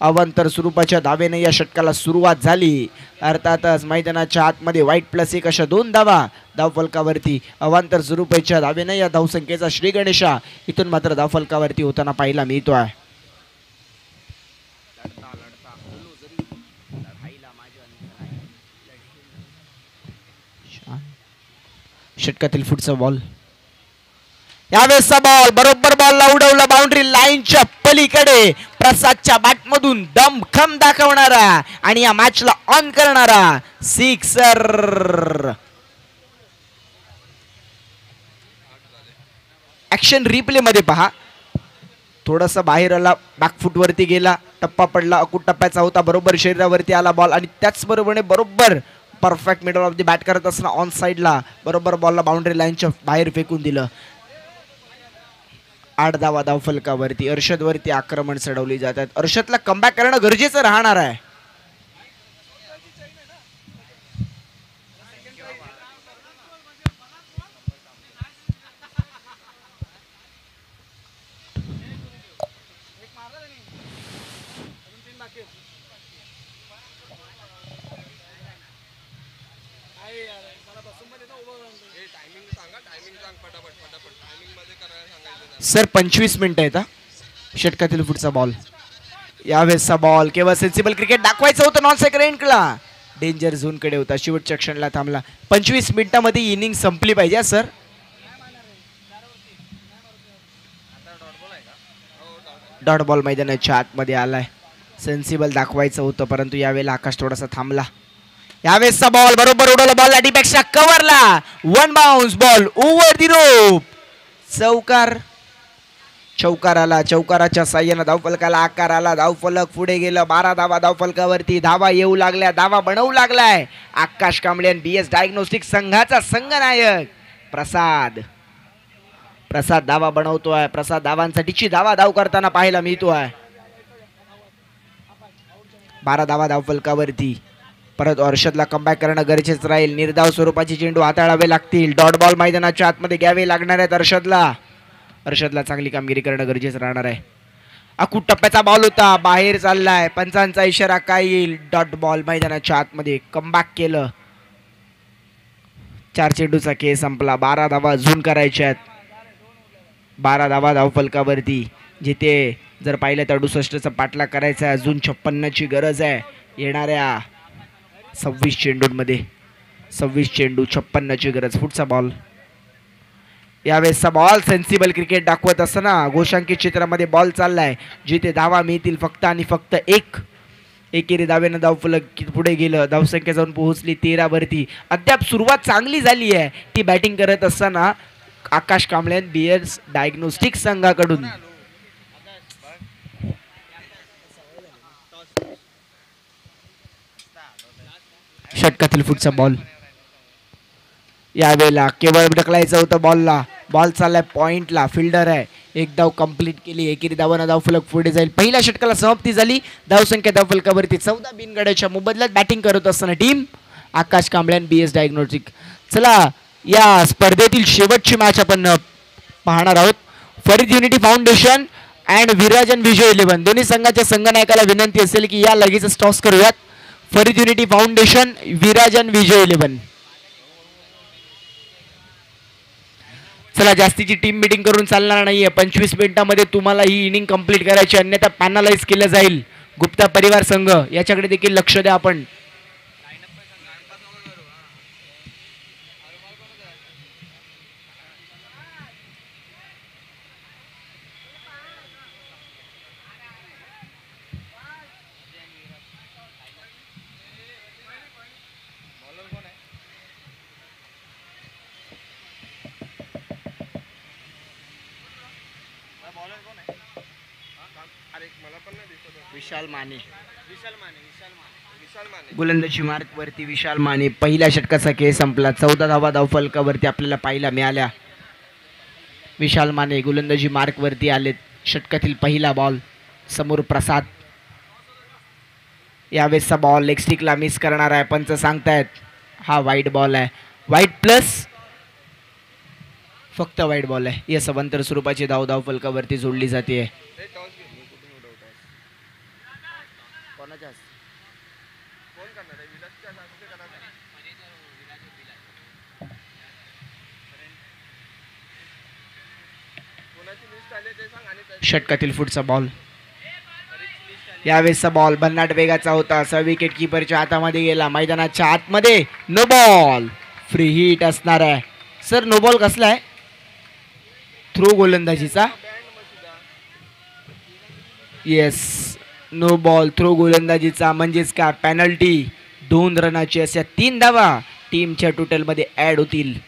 अवांतर स्वरूपाच्या धावेने या षटकाला सुरुवात झाली. अर्थातच मैदानाच्या आतमध्ये वाईट +1 अशा 2 धावा धावफलकावरती अवांतर स्वरूपाच्या धावेने या धावसंख्येचा श्री गणेशा इथून मात्र धावफलकावरती होताना पाहायला मिळतो आहे. षटकातील पुढचा बॉल, यावेळेसचा बॉल बरोबर बॉलला उडवला बाउंड्री लाईनच्या पलीकडे. प्रसादच्या बॅटमधून दमखम दाखवणारा आणि या मॅचला ऑन करणारा सिक्सर. ऍक्शन रिप्ले मध्ये पहा, थोडासा बाहेर आला, बॅकफूट वरती गेला, टप्पा पडला, अकूट टप्प्याचा होता, बरोबर शरीरावरती आला बॉल आणि त्याचबरोबर बरोबर perfect middle of the bat करत असताना ऑन साइडला बरोबर बॉलला बाउंड्री लाईनच्या बाहेर फेकून दिलं. 8 धावा धावफलकावरती. अर्षद वरती आक्रमण चढवली जातात. अर्षदला कमबॅक करणं गरजेचं राहणार आहे. सर 25 मिनिटं आहेत. षटकातील पुढचा बॉल, यावेळेसचा बॉल केवळ सेन्सिबल क्रिकेट दाखवायचं होतं. नॉन सेकंडला डेंजर झोन कडे होता, शेवटच्या क्षणाला थांबला. 25 मिनिटांमध्ये इनिंग संपली पाहिजे सर. डॉट बॉल मैदानाच्या आतमध्ये आलाय. सेन्सिबल दाखवायचं होतं, परंतु यावेळेला आकाश थोडासा थांबला. यावेळेसचा बॉल बरोबर उडवला, बॉल अडीपेक्षा कव्हरला. 1 bounce ball over the rope. चौकार आला. चौकाराच्या साह्यानं धावफलकाला आकार आला. धावफलक पुढे गेलं. 12 धावा धावफलकावरती. धावा येऊ लागल्या, धावा बनवू लागलाय आकाश कांबळे. BS डायग्नोस्टिक संघाचा संघनायक प्रसाद. प्रसाद धावा बनवतोय. प्रसाद धावांसाठीची धाव करताना पाहायला मिळतोय. 12 धावा धावफलकावरती. परत अर्षदला कमबॅक करणं गरजेचं राहील. निर्धाव स्वरूपाचे चेंडू हाताळावे लागतील. डॉट बॉल मैदानाच्या आतमध्ये घ्यावे लागणार आहेत अर्षदला चांगली कामगिरी करणं गरजेचं राहणार आहे. अकूट टप्प्याचा बॉल होता, बाहेर चाललाय. पंचांचा इशारा काय येईल? डॉट बॉल मैदानाच्या आतमध्ये कमबॅक केलं. 4 चेंडूचा खेळ संपला. 12 धावा अजून करायच्या आहेत. 12 धावा धावफलकावरती. जिथे जर पाहिलं तर 68चा पाठलाग करायचा आहे. अजून 56ची गरज आहे. येणाऱ्या 26 चेंडूंमध्ये 26 चेंडू 56ची गरज. पुढचा बॉल, यावेळेसचा बॉल सेन्सिबल क्रिकेट दाखवत असताना घोषांकित क्षेत्रामध्ये बॉल चाललाय. जिथे धावा मिळतील फक्त आणि फक्त एक. एकेरी धावेनं धावफलक पुढे गेलं. धावसंख्या जाऊन पोहोचली 13 वरती. अद्याप सुरुवात चांगली झाली आहे ती बॅटिंग करत असताना आकाश कांबळे BS डायग्नोस्टिक संघाकडून. षटकातील पुढचा बॉल, यावेळेला केवळ ढकलायचं होतं बॉलला. बॉल चाललाय पॉइंटला. फिल्डर आहे. एक धाव कंप्लीट केली. एकेरी धावानं धावफलक पुढे जाईल. पहिल्या षटकाला समाप्ती झाली. धावसंख्या धावफलकावरती 14 बिनगड्याच्या मोबदल्यात बॅटिंग करत असताना टीम आकाश कांबळे BS डायग्नोस्टिक. चला या स्पर्धेतील शेवटची मॅच आपण पाहणार आहोत. फरीद युनिटी फाउंडेशन अँड विराजन विजय 11 दोन्ही संघाच्या संघनायकाला विनंती असेल की या लगेच टॉस करूयात. फरीद युनिटी फाउंडेशन विराजन विजय 11. चला जास्तीची टीम मीटिंग करून चालणार नाहीये. 25 मिनिटांमध्ये तुम्हाला ही इनिंग कंप्लीट करायची, अन्यथा पॅनलाइज केलं जाईल. गुप्ता परिवार संघ याच्याकडे देखील लक्ष द्या आपण. विशाल माने विशाल माने गोलंदाजी मार्क वरती विशाल माने. पहिल्या षटकाचा खेळ संपला. 14 धावा धावफलकावरती आपल्याला पाहायला मिळाल्या. विशाल माने गोलंदाजी मार्क वरती आलेत. षटकातील पहिला बॉल समोर प्रसाद. यावेळेसचा बॉल लेग स्टिकला मिस करणार आहे. पंच सांगतायत हा वाईट बॉल आहे. वाईट प्लस फक्त वाईट बॉल आहे. या समांतर स्वरूपाची धाव फलकावरती जोडली जाते. षटकातील पुढचा बॉल. यावेळेसचा बॉल भन्नाट वेगाचा होता. विकेट किपरच्या हातामध्ये गेला. मैदानाच्या आतमध्ये नो बॉल. फ्री हिट असणार आहे. सर नो बॉल कसला आहे? थ्रो गोलंदाजीचा. येस नो बॉल थ्रो गोलंदाजीचा म्हणजेच का पेनल्टी 2 रनाची. अशा 3 धावा टीमच्या टोटलमध्ये ऍड होतील.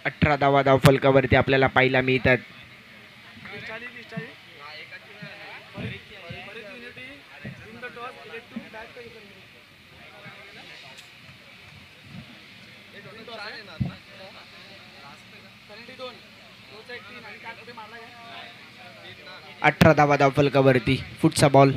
18 धावा धावफलकावरती आपल्याला पाहायला मिळतात. अठरा धावा धावफलकावरती. पुढचा बॉल.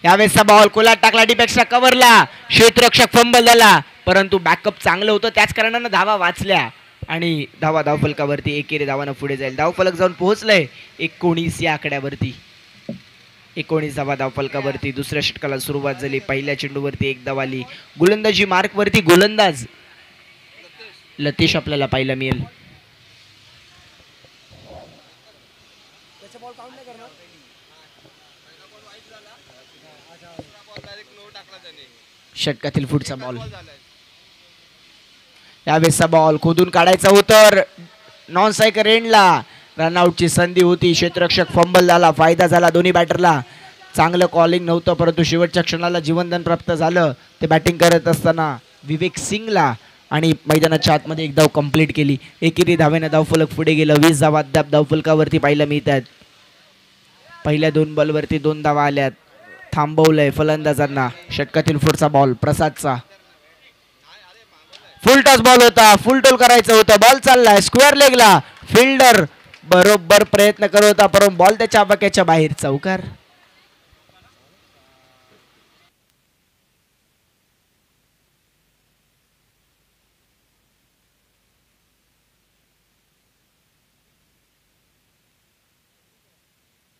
यावेळेसचा बॉल कोलाट टाकला. डीपेक्षा कव्हरला. क्षेत्ररक्षक फंबल झाला परंतु बॅकअप चांगलं होतं त्याच कारणानं धावा वाचल्या आणि धावफलकावरती एकेरी धावानं पुढे जाईल. धावफलक जाऊन पोहोचलंय 19 या आकड्यावरती. 19 धावा धावफलकावरती. दुसऱ्या षटकाला सुरुवात झाली. पहिल्या चेंडूवरती 1 धाव आली. गोलंदाजी मार्कवरती गोलंदाज लतेश आपल्याला पाहायला मिळेल. षटकातील पुढचा बॉल. यावेळेसचा बॉल खोदून काढायचा होतं. नॉन सायकर एंडला रनआउटची संधी होती. क्षेत्ररक्षक फंबल झाला. फायदा झाला दोन्ही बॅटरला. चांगलं कॉलिंग नव्हतं परंतु शेवटच्या क्षणाला जीवनदान प्राप्त झालं. ते बॅटिंग करत असताना विवेक सिंगला आणि मैदानाच्या आतमध्ये 1 धाव कंप्लीट केली. एकेरी धावेनं धावफलक पुढे गेलं. 20 धावा अद्याप धावफलकावरती पाहायला मिळतात. पहिल्या 2 बॉलवरती 2 धावा आल्यात. थांबवलंय फलंदाजांना. षटकातील पुढचा बॉल प्रसादचा. फुल टॉस बॉल होता. फुल टोल करायचं होतं. बॉल चाललाय स्क्वेअर लेगला. फिल्डर बरोबर प्रयत्न करत होता परंतु बॉल त्याच्या आवाक्याच्या बाहेर. चौकार.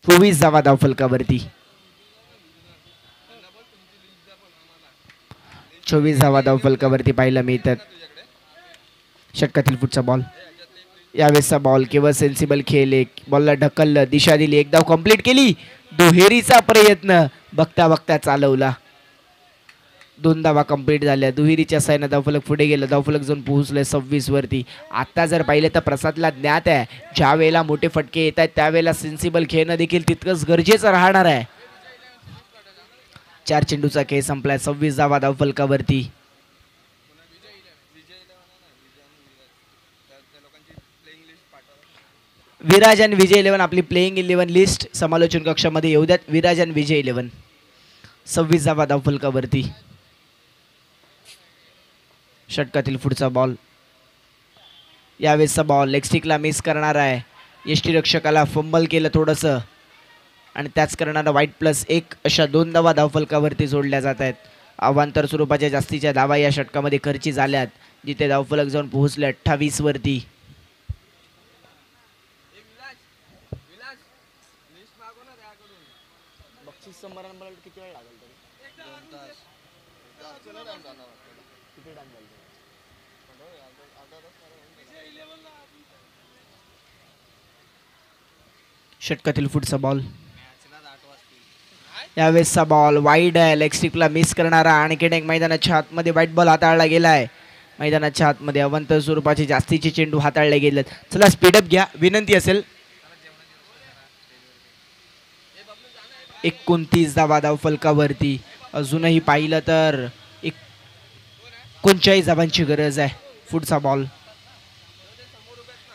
चोवीस धावा धावफलकावरती. 24 धावा धावफलकावरती पाहायला मिळतात. षटकातील पुढचा बॉल. यावेळेसचा बॉल केवळ सेन्सिबल खेळले. बॉलला ढकललं. दिशा दिली. 1 धाव कंप्लीट केली. दुहेरीचा प्रयत्न बघता बघता चालवला. 2 धावा कंप्लीट झाल्या. दुहेरीच्या साहाय्याने धावफलक पुढे गेलं. धावफलक जाऊन पोहोचलंय 26 वरती. आता जर पाहिलं तर प्रसादला ज्ञात आहे ज्या वेळेला मोठे फटके येत आहेत त्यावेळेला सेन्सिबल खेळणं देखील तितकंच गरजेचं राहणार आहे. 4 चेंडूचा खेळ संपलाय. 26 धावा धावफलकावरती. विराज आणि विजय 11 आपली प्लेइंग 11 लिस्ट समालोचन कक्षामध्ये येऊ द्यात. विराज आणि विजय 11. 26 धावा धावफलकावरती. षटकातील पुढचा बॉल. यावेळेसचा बॉल लेग स्टिकला मिस करणार आहे. यष्टीरक्षकाला फंबल केलं थोडंसं आणि त्याच करणारा वाईट +1 अशा 2 धावा धावफलकावरती जोडल्या जात आहेत. अवांतर स्वरूपाच्या जास्तीच्या धावा या षटकामध्ये खर्ची झाल्यात जिथे धावफलक जाऊन पोहोचले 28 वरती. किती वेळ लागेल षटकातील पुढचा बॉल. यावेळेसचा बॉल वाईड आहे. लेग स्टिकला मिस करणारा आणखीन एक मैदानाच्या आतमध्ये वाईट बॉल हाताळला गेलाय. मैदानाच्या आतमध्ये अवांतर स्वरूपाचे जास्तीचे चेंडू हाताळले गेलेत. चला स्पीडअप घ्या विनंती असेल. 29 धावा धावफलकावरती. अजूनही पाहिलं तर 39 धावांची गरज आहे. पुढचा बॉल.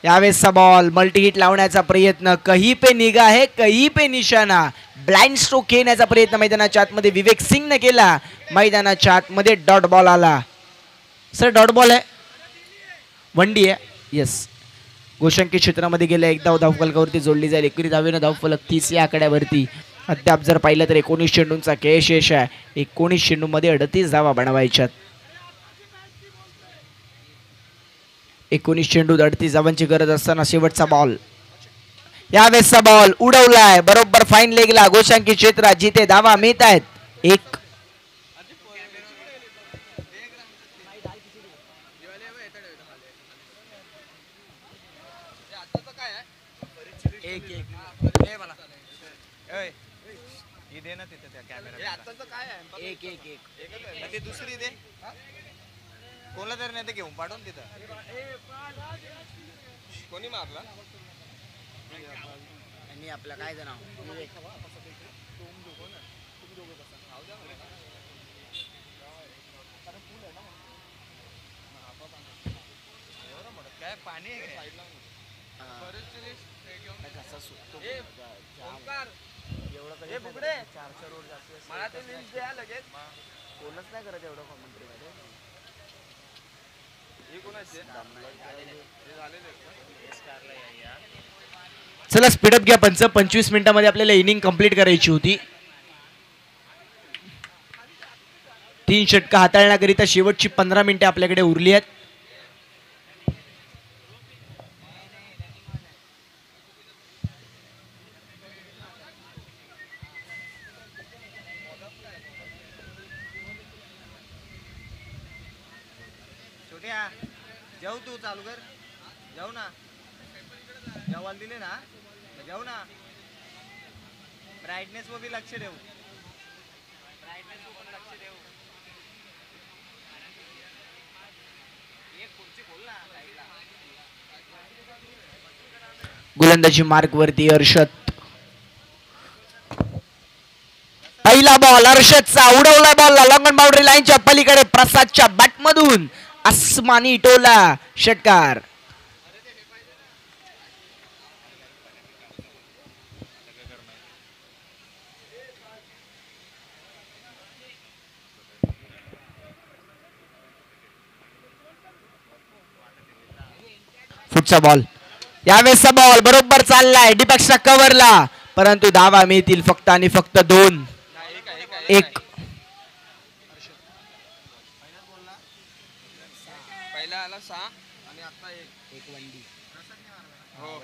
यावेळेसचा बॉल मल्टी हिट लावण्याचा प्रयत्न, कहीं पे निगाह है कहीं पे निशाणा, ब्लाइंड स्ट्रोक घेण्याचा प्रयत्न मैदानाच्या आतमध्ये विवेक सिंगने केला. मैदानाच्या आतमध्ये डॉट बॉल आला. सर डॉट बॉल आहे, वंडी आहे. येस, गोशंकी क्षेत्रामध्ये गेल्या एकदा धावफलकावरती जोडली जाईल. 21 धावेनं धावफलक 30 या आकड्यावरती. अद्याप जर पाहिलं तर 19 चेंडूंचा खेळ शेष आहे. 19 चेंडूमध्ये 38 धावा बनवायच्यात. 19 चेंडूत 38 धावांची गरज असताना शेवटचा बॉल. यावेळेसचा बॉल उडवलाय बरोबर फाईन लेगला गोशांकी क्षेत्रात, जिथे धावा मिळत आहेत. एक दुसरी दे कोणला तरी नाही घेऊन पाठवून तिथं. कोणी मारला आपलं काय नाव काय पाणी मला ते लिंक द्या लगेच. कोणच नाही करत एवढं कॉमेंट्री मध्ये. चला स्पीडअप घ्या पंच. 25 मिनिटांमध्ये आपल्याला इनिंग कंप्लीट करायची होती. 3 षटकं हाताळण्याकरिता शेवटची 15 मिनिटे आपल्याकडे उरली आहेत. जाऊ तू चालू कर. जाऊ ना, जेवायला दिले ना, जाऊ ना. ब्राईटनेस वर भी लक्ष देऊ. ब्राईटनेस वर पण लक्ष देऊ. एक खुर्ची खोल ना साईडला. गोलंदाजी मार्क वरती अर्षद. पहिला बॉल अर्षदचा उडवला बॉल लॉंग बाउंड्री लाईनच्या पलीकडे. प्रसादच्या बॅट मधून आसमानी टोला षटकार. फुटचा बॉल. यावेळेसचा बॉल बरोबर चाललाय डिपॅक्सच्या कव्हरला, परंतु धावा मिळतील फक्त आणि फक्त 2. एक पहिला आला 6 आणि आता एक वंडी. हो,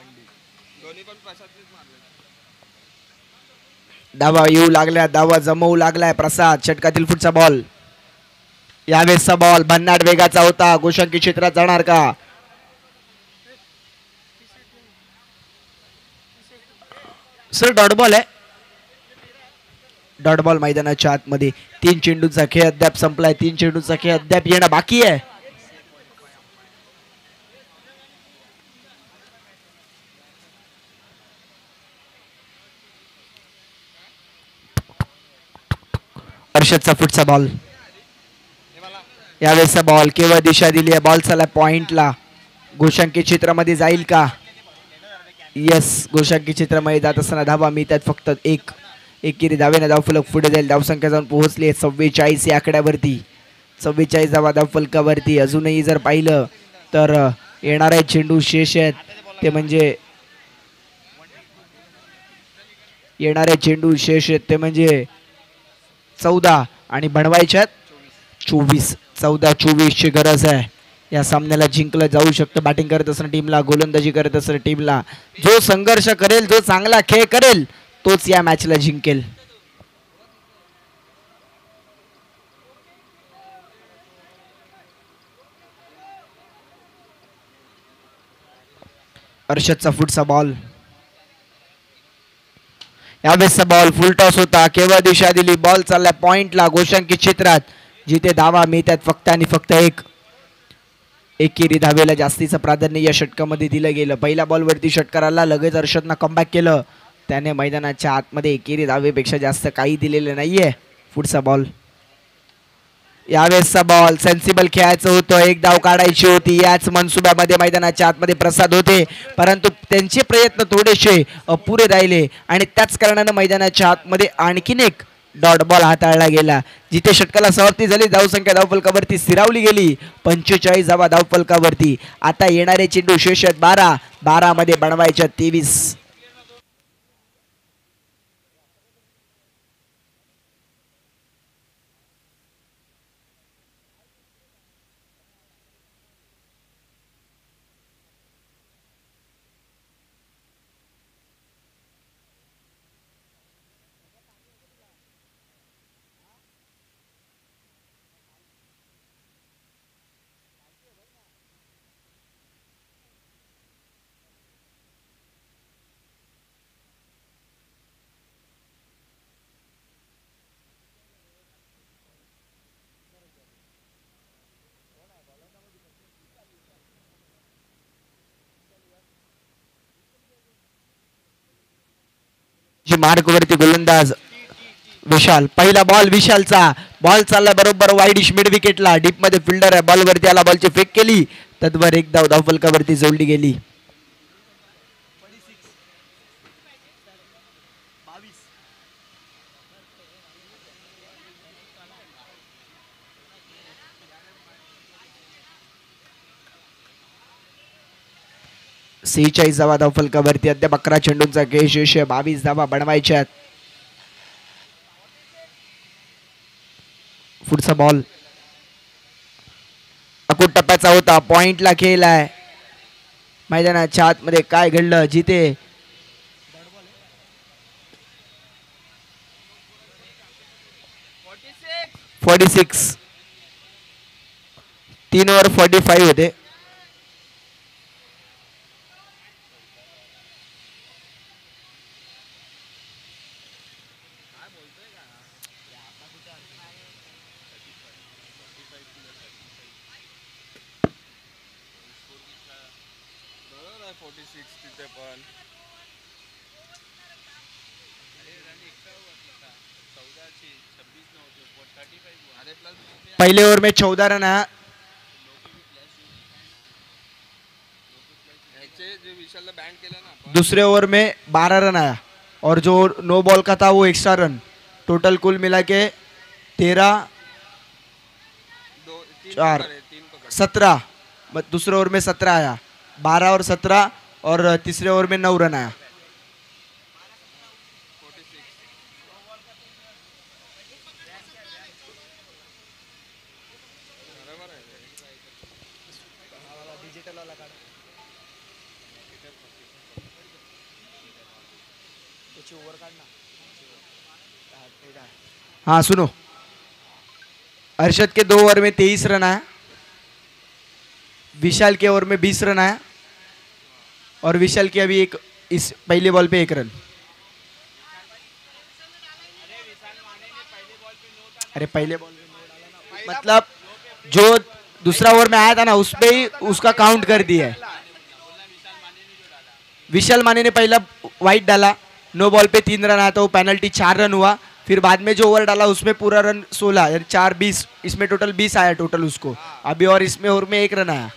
दोन्ही पण प्रसादनीच मारले. धावा येऊ लागल्या, धावा जमवू लागलाय प्रसाद. षटकातील फुटचा बॉल. यावेळेसचा बॉल भन्नाट वेगाचा होता. गोशांकी क्षेत्रात जाणार का? सर डॉट बॉल आहे. डॉट बॉल मैदानाच्या आतमध्ये. 3 चेंडूचा खेळ अद्याप संपलाय. 3 चेंडूचा खेळ अद्याप येणं बाकी आहे. अर्षदचा फुटचा बॉल. यावेळेसचा बॉल केवळ दिशा दिली आहे. बॉल चालला पॉइंटला. गोशांकी क्षेत्रामध्ये जाईल का? यस, गोशांकी क्षेत्रामध्ये जात असताना धावा मिळतात फक्त 1. एकेरी धावेने धावफलक पुढे जाईल. धावसंख्या जाऊन पोहोचली आहे 44 या आकड्यावरती. 44 धावा धावफलकावरती. अजूनही जर पाहिलं तर येणारे चेंडू शेष आहेत, ते म्हणजे येणारे चेंडू शेष आहेत ते म्हणजे 14 आणि बनवायच्यात 24. 14-24 ची गरज आहे. या सामन्याला जिंकलं जाऊ शकतं. बॅटिंग करत असताना टीमला, गोलंदाजी करत असताना टीमला. जो संघर्ष करेल, जो चांगला खेळ करेल, तोच या मॅचला जिंकेल. अर्षदचा फुटचा बॉल. यावेळेसचा बॉल फुल टॉस होता. केवळ दिशा दिली. बॉल चालला पॉइंटला गोशांकी क्षेत्रात, जिथे धावा मिळतात फक्त आणि फक्त 1. एकेरी धावेला जास्तीचं प्राधान्य या षटकामध्ये दिलं गेलं. पहिल्या बॉलवरती षटकाराला लगेच अर्षदनं कमबॅक केलं. त्याने मैदानाच्या आतमध्ये एकेरी धावेपेक्षा जास्त काही दिलेलं नाहीये. पुढचा बॉल. यावेळेसचा बॉल सेन्सिबल खेळायचं होतं, एक धाव काढायची होती. याच मनसुब्यामध्ये मैदानाच्या आतमध्ये प्रसाद होते, परंतु त्यांचे प्रयत्न थोडेसे अपुरे राहिले आणि त्याच कारणानं मैदानाच्या आतमध्ये आणखीन एक डॉट बॉल हाताळला गेला, जिथे षटकाला समाप्ती झाली. धावसंख्या धावफलकावरती स्थिरावली गेली 45 धावा धावफलकावरती. आता येणारे चेंडू शेष 12 मध्ये बनवायच्या 23. मार्कवरती गोलंदाज विशाल. पहिला बॉल विशालचा. बॉल चालला बरोबर वाईडिश मिड विकेटला. डीप मध्ये फिल्डर आहे, बॉल वरती आला, बॉलची फेक केली, तद्वर एक धाव धावफलकावरती जोडली गेली. धावा धावफलकावरती. अद्याप 11 चेंडूंचा खेळ शेष, 22 धावा बनवायच्यात. पुढचा बॉल अकुट टप्प्याचा होता, पॉइंटला खेळलाय. मैदानाच्या आतमध्ये काय घडलं, जिथे 46 3 ओव्हर 45 होते. पहले ओवर में 14 रन आया, दूसरे ओवर में 12 रन आया और जो नो बॉल का था वो एक्स्ट्रा रन. टोटल कुल मिला के 13 4 17. दूसरे ओवर में 17 आया, 12 और 17, और तीसरे ओवर में 9 रन आया. हाँ सुनो, अरशद के 2 ओवर में 23 रन आया, विशाल के ओवर में 20 रन आया, और विशाल की अभी एक इस पहले बॉल पे 1 रन. अरे पहले बॉल पे मतलब जो दूसरा ओवर में आया था ना, उस पे ही उसका काउंट कर दिया है. विशाल माने ने पहला वाइट डाला, नो बॉल पे 3 रन आया, तो पेनल्टी 4 रन हुआ. फिर बाद में जो ओवर डाला उसमें पूरा रन 16, यानी 4 20, इसमें टोटल 20 आया टोटल उसको अभी, और इसमें ओवर में 1 रन आया.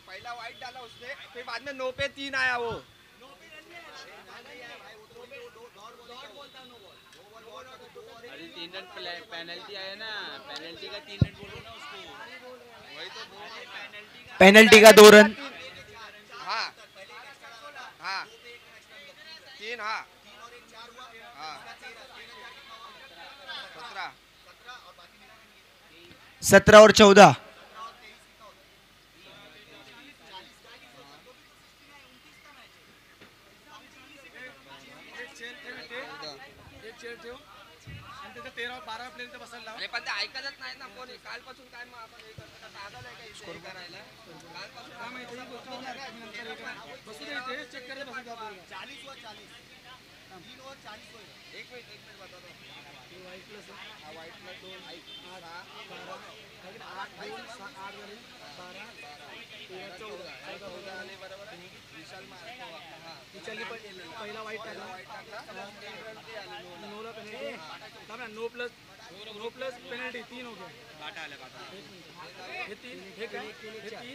पहला वाइट डाला उसने, फिर बाद में 9 पे 3 आया वो. अरे 3 रन पेनल्टी आया ना, पेनल्टी का 3 रन बोलो ना उसको. वही तो पेनल्टी का 2 रन. हाँ हाँ 3, हाँ हाँ 17 और 14. अरे पण ते ऐकतच नाही ना कोणी कालपासून काय मग आपण हे करतो पागल आहे का इथे हे करायला एक मिनिट बताओ पहिला वाईट नो प्लस पेनल्टी 3 हो गए हे 3 हे काय हे 3 नाही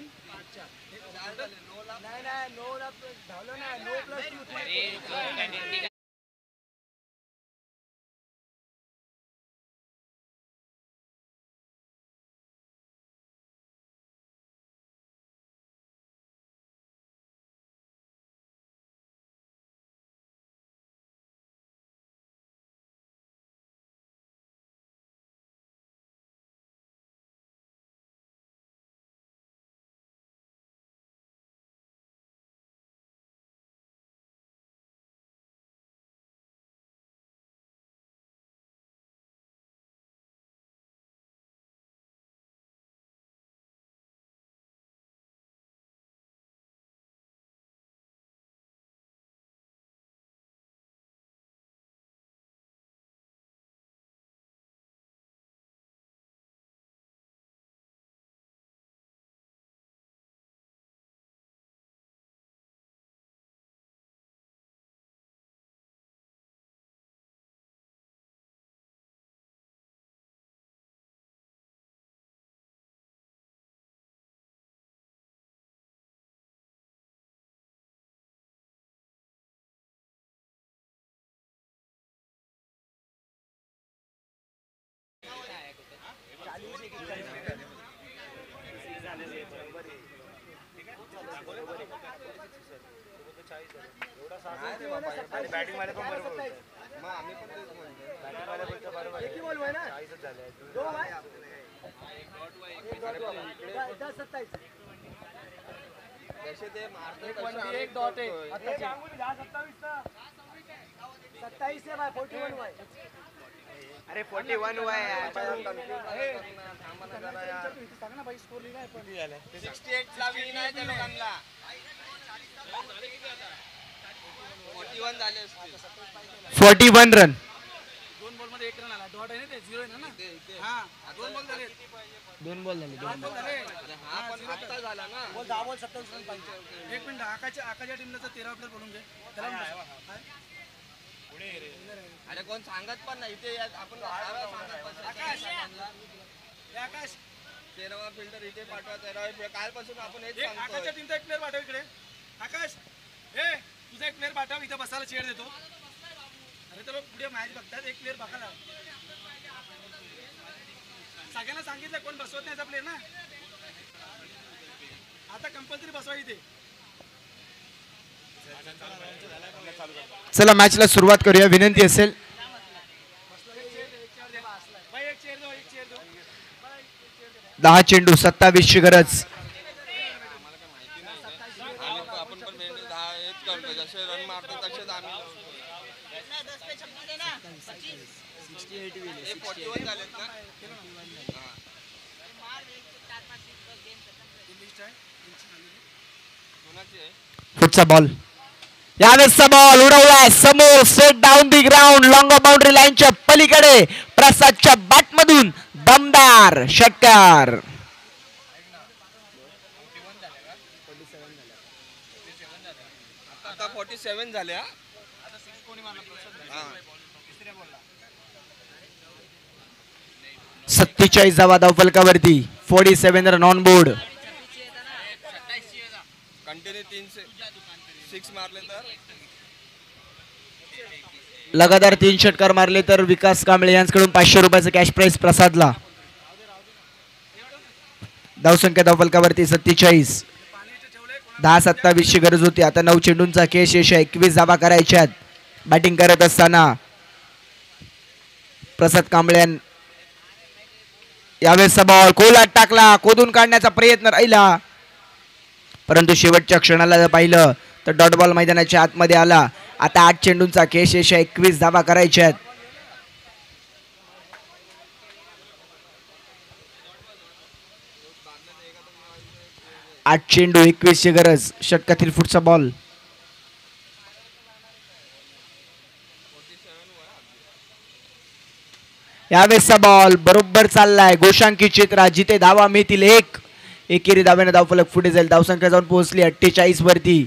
नो झालं नाही नो प्लस बॅटिंग वाले पण बरोबर मग आम्ही पण तेच म्हणतो बॅटिंग वाले पण बरोबर किती बॉल होय ना 40च झाले दो आहे जसे ते मारते एक डॉट आहे आता 27 चा 27 से भाई 41 वाय अरे 41 वाय आपण कन्फ्यूज आहे थांबा ना जरा यार सांग ना भाई स्कोर लिहिला आहे पण झालं 68 ला विन आहे त्या लोकांना 41 झाले असते 41 रन. दोन बॉल मध्ये एक रन आला डॉट आहे ना ते 0 आहे ना हां दोन बॉल झाले हा पण आता झाला ना बॉल 10 बॉल 27 रन पाहिजे. एक मिनिट आकाच्या टीमला 13 प्लेयर बोलून घे त्याला अरे कोण सांगत पण नाही ते आपण आकाश 13वा फिल्डर इथे पाठवा 13वा कालपासून आपण हेच सांगतो आकाशच्या टीमचा एक प्लेयर पाठव इकडे आकाश ए तुझा एक प्लेयर पाठव इथं बसायला चेअर देतो. अरे तर पुढे मॅच बघतात एक प्लेयर बघायला सगळ्यांना सांगितलं कोण बसवत नाही प्लेयर ना आता कंपल्सरी बसवा इथे. चला मॅचला सुरुवात करूया. विनंती असेल भाई एक चेअर दो 10 चेंडू 27 ची गरज. आपण पण हेच करतो जसे रन मारतो तसेच आम्ही 41 झालेत ना पुढचा बॉल यावेळेसचा बॉल उडवला समोर set down the ground long boundary लाईनच्या पलीकडे प्रसादच्या बॅट मधून दमदार षटकार. आता 47 झाले हा 47वा धावफलकावरती 47 रन ऑन बोर्ड. कंटिन्यू 6 मारले तर लगातार 3 षटकार मारले तर विकास कांबळे यांच्याकडून 500 रुपयाचं कॅश प्राइज प्रसादला. धावसंख्या धावफलकावरती 47. 10-27 ची गरज होती. आता 9 चेंडूंचा खेळ शेष आहे. 21 धावा करायच्यात. बॅटिंग करत असताना प्रसाद कांबळे यावेळेसचा बॉल खोलात टाकला. खोदून काढण्याचा प्रयत्न राहिला परंतु शेवटच्या क्षणाला जर पाहिलं तर डॉट बॉल मैदानाच्या आतमध्ये आला आता 8 चेंडूंचा खेळ शेष आहे. 21 धावा करायच्या आहेत. 8 चेंडू 21 ची गरज. षटकातील पुढचा बॉल. यावेळेसचा बॉल बरोबर चाललाय गोशांकी क्षेत्रात जिथे धावा मिळतील. एकेरी धाव्याने धावफलक पुढे जाईल. धावसंख्या जाऊन पोहोचली 48 वरती.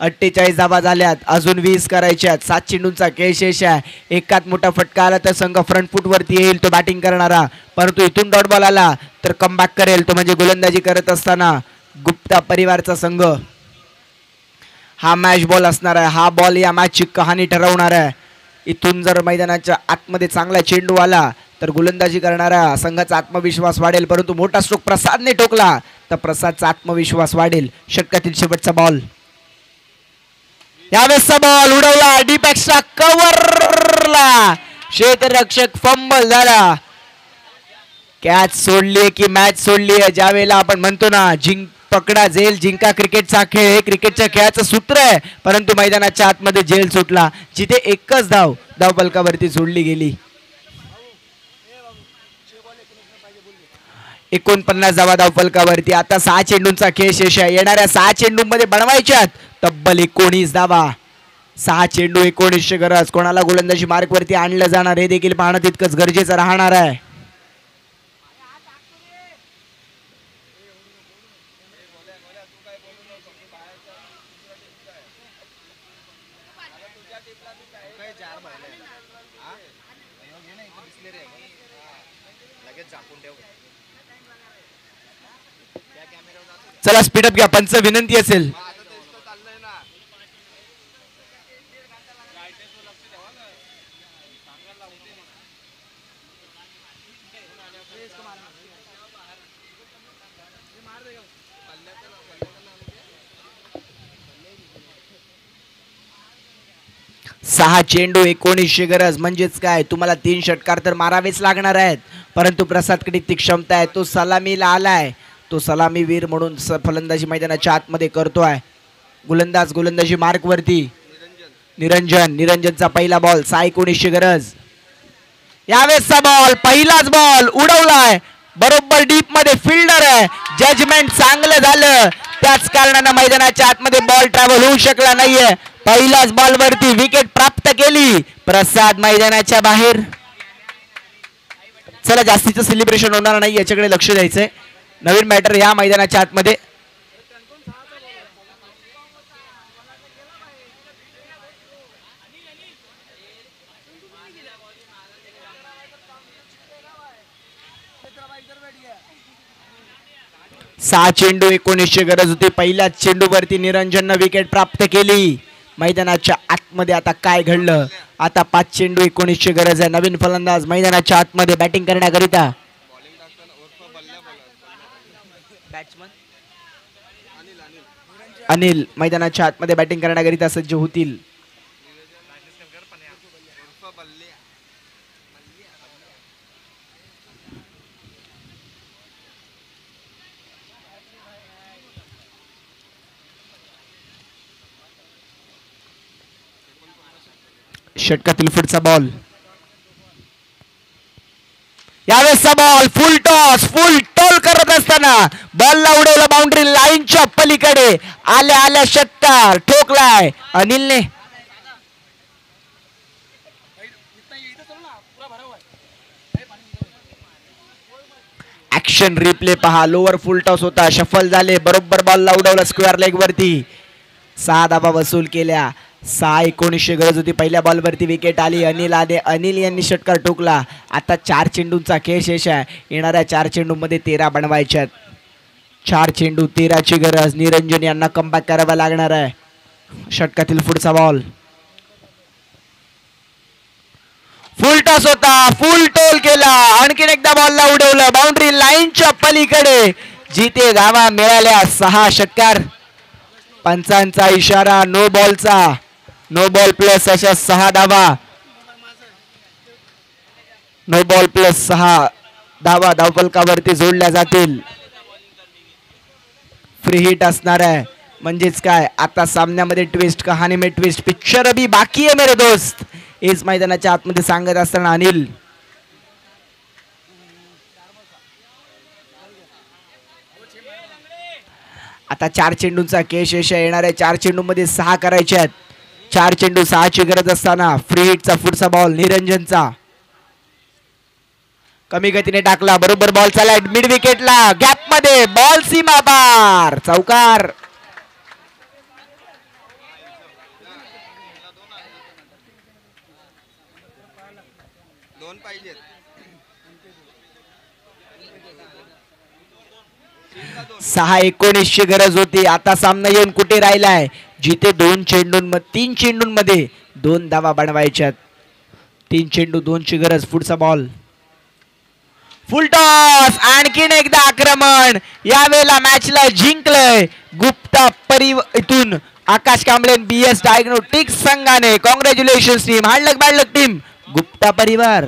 48 धावा झाल्यात. अजून 20 करायच्यात. 7 चेंडूंचा खेळ शेष आहे. एकात मोठा फटका आला तर संघ फ्रंट फूट वरती येईल तो बॅटिंग करणारा. परंतु इथून डॉट बॉल आला तर कमबॅक करेल तो म्हणजे गोलंदाजी करत असताना गुप्ता परिवारचा संघ. हा मॅच बॉल असणार आहे. हा बॉल या मॅचची कहाणी ठरवणार आहे. इथून जर मैदानाच्या आतमध्ये चांगला चेंडू आला तर गोलंदाजी करणारा संघाचा आत्मविश्वास वाढेल. परंतु मोठा स्ट्रोक प्रसादने ठोकला तर प्रसादचा आत्मविश्वास वाढेल. षटकातील शेवटचा बॉल. यावेळेसचा बॉल उडवला डीप एक्स्ट्रा कव्हरला. क्षेत्ररक्षक फंबल झाला. कॅच सोडली की मॅच सोडली. ज्या वेळेला आपण म्हणतो ना पकडा जेल जिंका क्रिकेटचा खेळ. हे क्रिकेटच्या खेळाचं सूत्र आहे. परंतु मैदानाच्या आतमध्ये जेल सुटला. जिथे एकच धाव फलकावरती सोडली गेली. 49 धावा धाव फलकावरती. आता 6 चेंडूंचा खेळ शेष आहे. येणाऱ्या 6 चेंडूंमध्ये बनवायच्यात तब्बल 19 धावा. 6 चेंडू 19 गरज. कोणाला गोलंदाजी मार्क वरती आणलं जाणार हे देखील पाहणं तितकंच गरजेचं राहणार आहे. चला स्पीडअप घ्या. पंच विनंती असेल. सहा चेंडू 19 गरज. म्हणजेच काय तुम्हाला 3 षटकार तर मारावेच लागणार आहेत. परंतु प्रसादकडे ती क्षमता आहे. तो सलामीला आलाय. तो सलामीवीर म्हणून फलंदाजी मैदानाच्या आतमध्ये करतोय. गोलंदाजी मार्क वरती. निरंजनचा पहिला बॉल. 19 गरज. यावेळेसचा बॉल पहिलाच बॉल उडवलाय. बरोबर डीप मध्ये फिल्डर आहे. जजमेंट चांगलं झालं. त्याच कारणानं मैदानाच्या आतमध्ये बॉल ट्रॅव्हल होऊ शकला नाहीये. पहिल्याच बॉल वरती विकेट प्राप्त केली. प्रसाद मैदानाच्या बाहेर. चला जास्तीचं सेलिब्रेशन होणार नाही याच्याकडे लक्ष द्यायचंय. नवीन बॅटर या मैदानाच्या आतमध्ये. सहा चेंडू 19 गरज होती. पहिल्याच चेंडूवरती निरंजननं विकेट प्राप्त केली. मैदानाच्या आतमध्ये आता काय घडलं. आता 5 चेंडू 19 गरज आहे. नवीन फलंदाज मैदानाच्या आतमध्ये बॅटिंग करण्याकरिता. अनिल मैदानाच्या आतमध्ये बॅटिंग करण्याकरिता सज्ज होतील. षटकातील पुढचा बॉल. यावेळेसचा बॉल फुल टॉल करत असताना बॉलला उडवलं बाउंड्री लाईनच्या पलीकडे. आल्या षटकार ठोकलाय अनिलने. ऍक्शन रिप्ले पहा. लोअर फुल टॉस होता. शफल झाले. बरोबर बॉलला उडवलं स्क्वेअर लेग वरती. 6 धावा वसूल केल्या. 19 गरज होती. पहिल्या बॉल वरती विकेट आली. अनिल यांनी षटकार ठोकला. आता 4 चेंडूंचा खेळ शेष आहे. येणाऱ्या 4 चेंडूमध्ये 13 बनवायच्यात. 4 चेंडू 13ची गरज. निरंजन यांना कमबॅक करावा लागणार आहे. षटकातील पुढचा बॉल. फुल टॉस होता. फुल टोल केला. आणखीन एकदा बॉलला उडवलं बाउंड्री लाईनच्या पलीकडे. जिथे धावा मिळाल्या 6 षटकार. पंचांचा इशारा नो बॉलचा. नो बॉल प्लस अशा 6 धावा. नो बॉल प्लस 6 धावा धावफलकावरती जोडल्या जातील. फ्री हिट असणार आहे. म्हणजेच काय आता सामन्यामध्ये ट्विस्ट कहाणी में ट्विस्ट पिक्चर अभी बाकी आहे मेरे दोस्त. इस मैदानाच्या आतमध्ये सांगत असताना अनिल आता 4 चेंडूंचा केश यश येणार आहे. 4 चेंडूमध्ये 6 करायचे आहेत. 4 चेंडू 6ची गरज असताना फ्री हिटचा पुढचा बॉल निरंजनचा कमी गतीने टाकला. बरोबर बॉल चालाय मिड विकेटला गॅप मध्ये बॉल सीमा पार चौकार. दोन पाहिजेत. 6-19ची गरज होती. आता सामना येऊन कुठे राहिलाय जिथे 3 चेंडूंमध्ये 2 धावा बनवायच्यात. 3 चेंडू 2ची गरज. पुढचा बॉल फुल टॉस. आणखीन एकदा आक्रमण. यावेळेला मॅचला जिंकलंय गुप्ता इथून आकाश कांबळे BS डायग्नोस्टिक्स संघाने. Congratulation team. हार्ड लक बॅड लक टीम गुप्ता परिवार.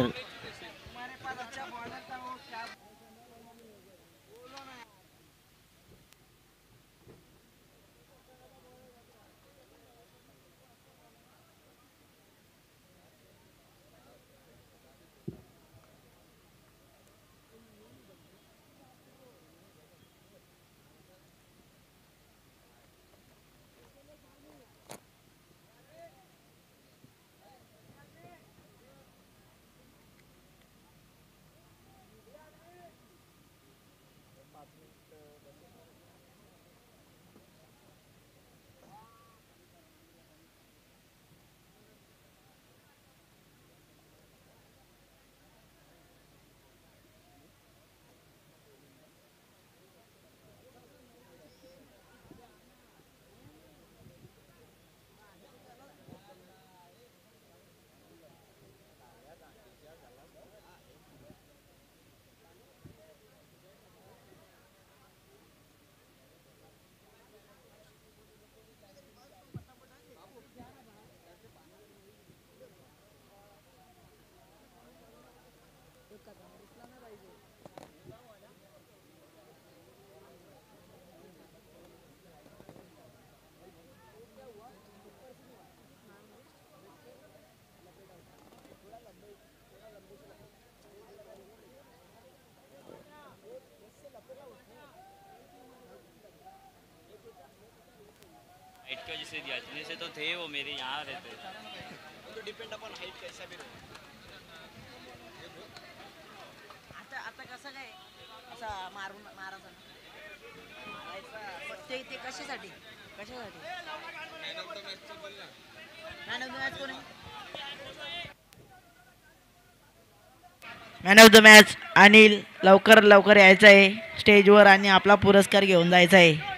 हाइट की वजह से दिया, इतने से तो थे वो मेरे यहाँ रहते. तो डिपेंड अपॉन हाइट कैसा भी रहो. आता आता कसं काय असा मारून मारायचा ते ते कशासाठी कशासाठी मॅन ऑफ द मॅच बोल ना. मॅन ऑफ द मॅच कोण आहे man of the match Anil लवकर लवकर यायचं आहे स्टेजवर आणि आपला पुरस्कार घेऊन जायचा आहे.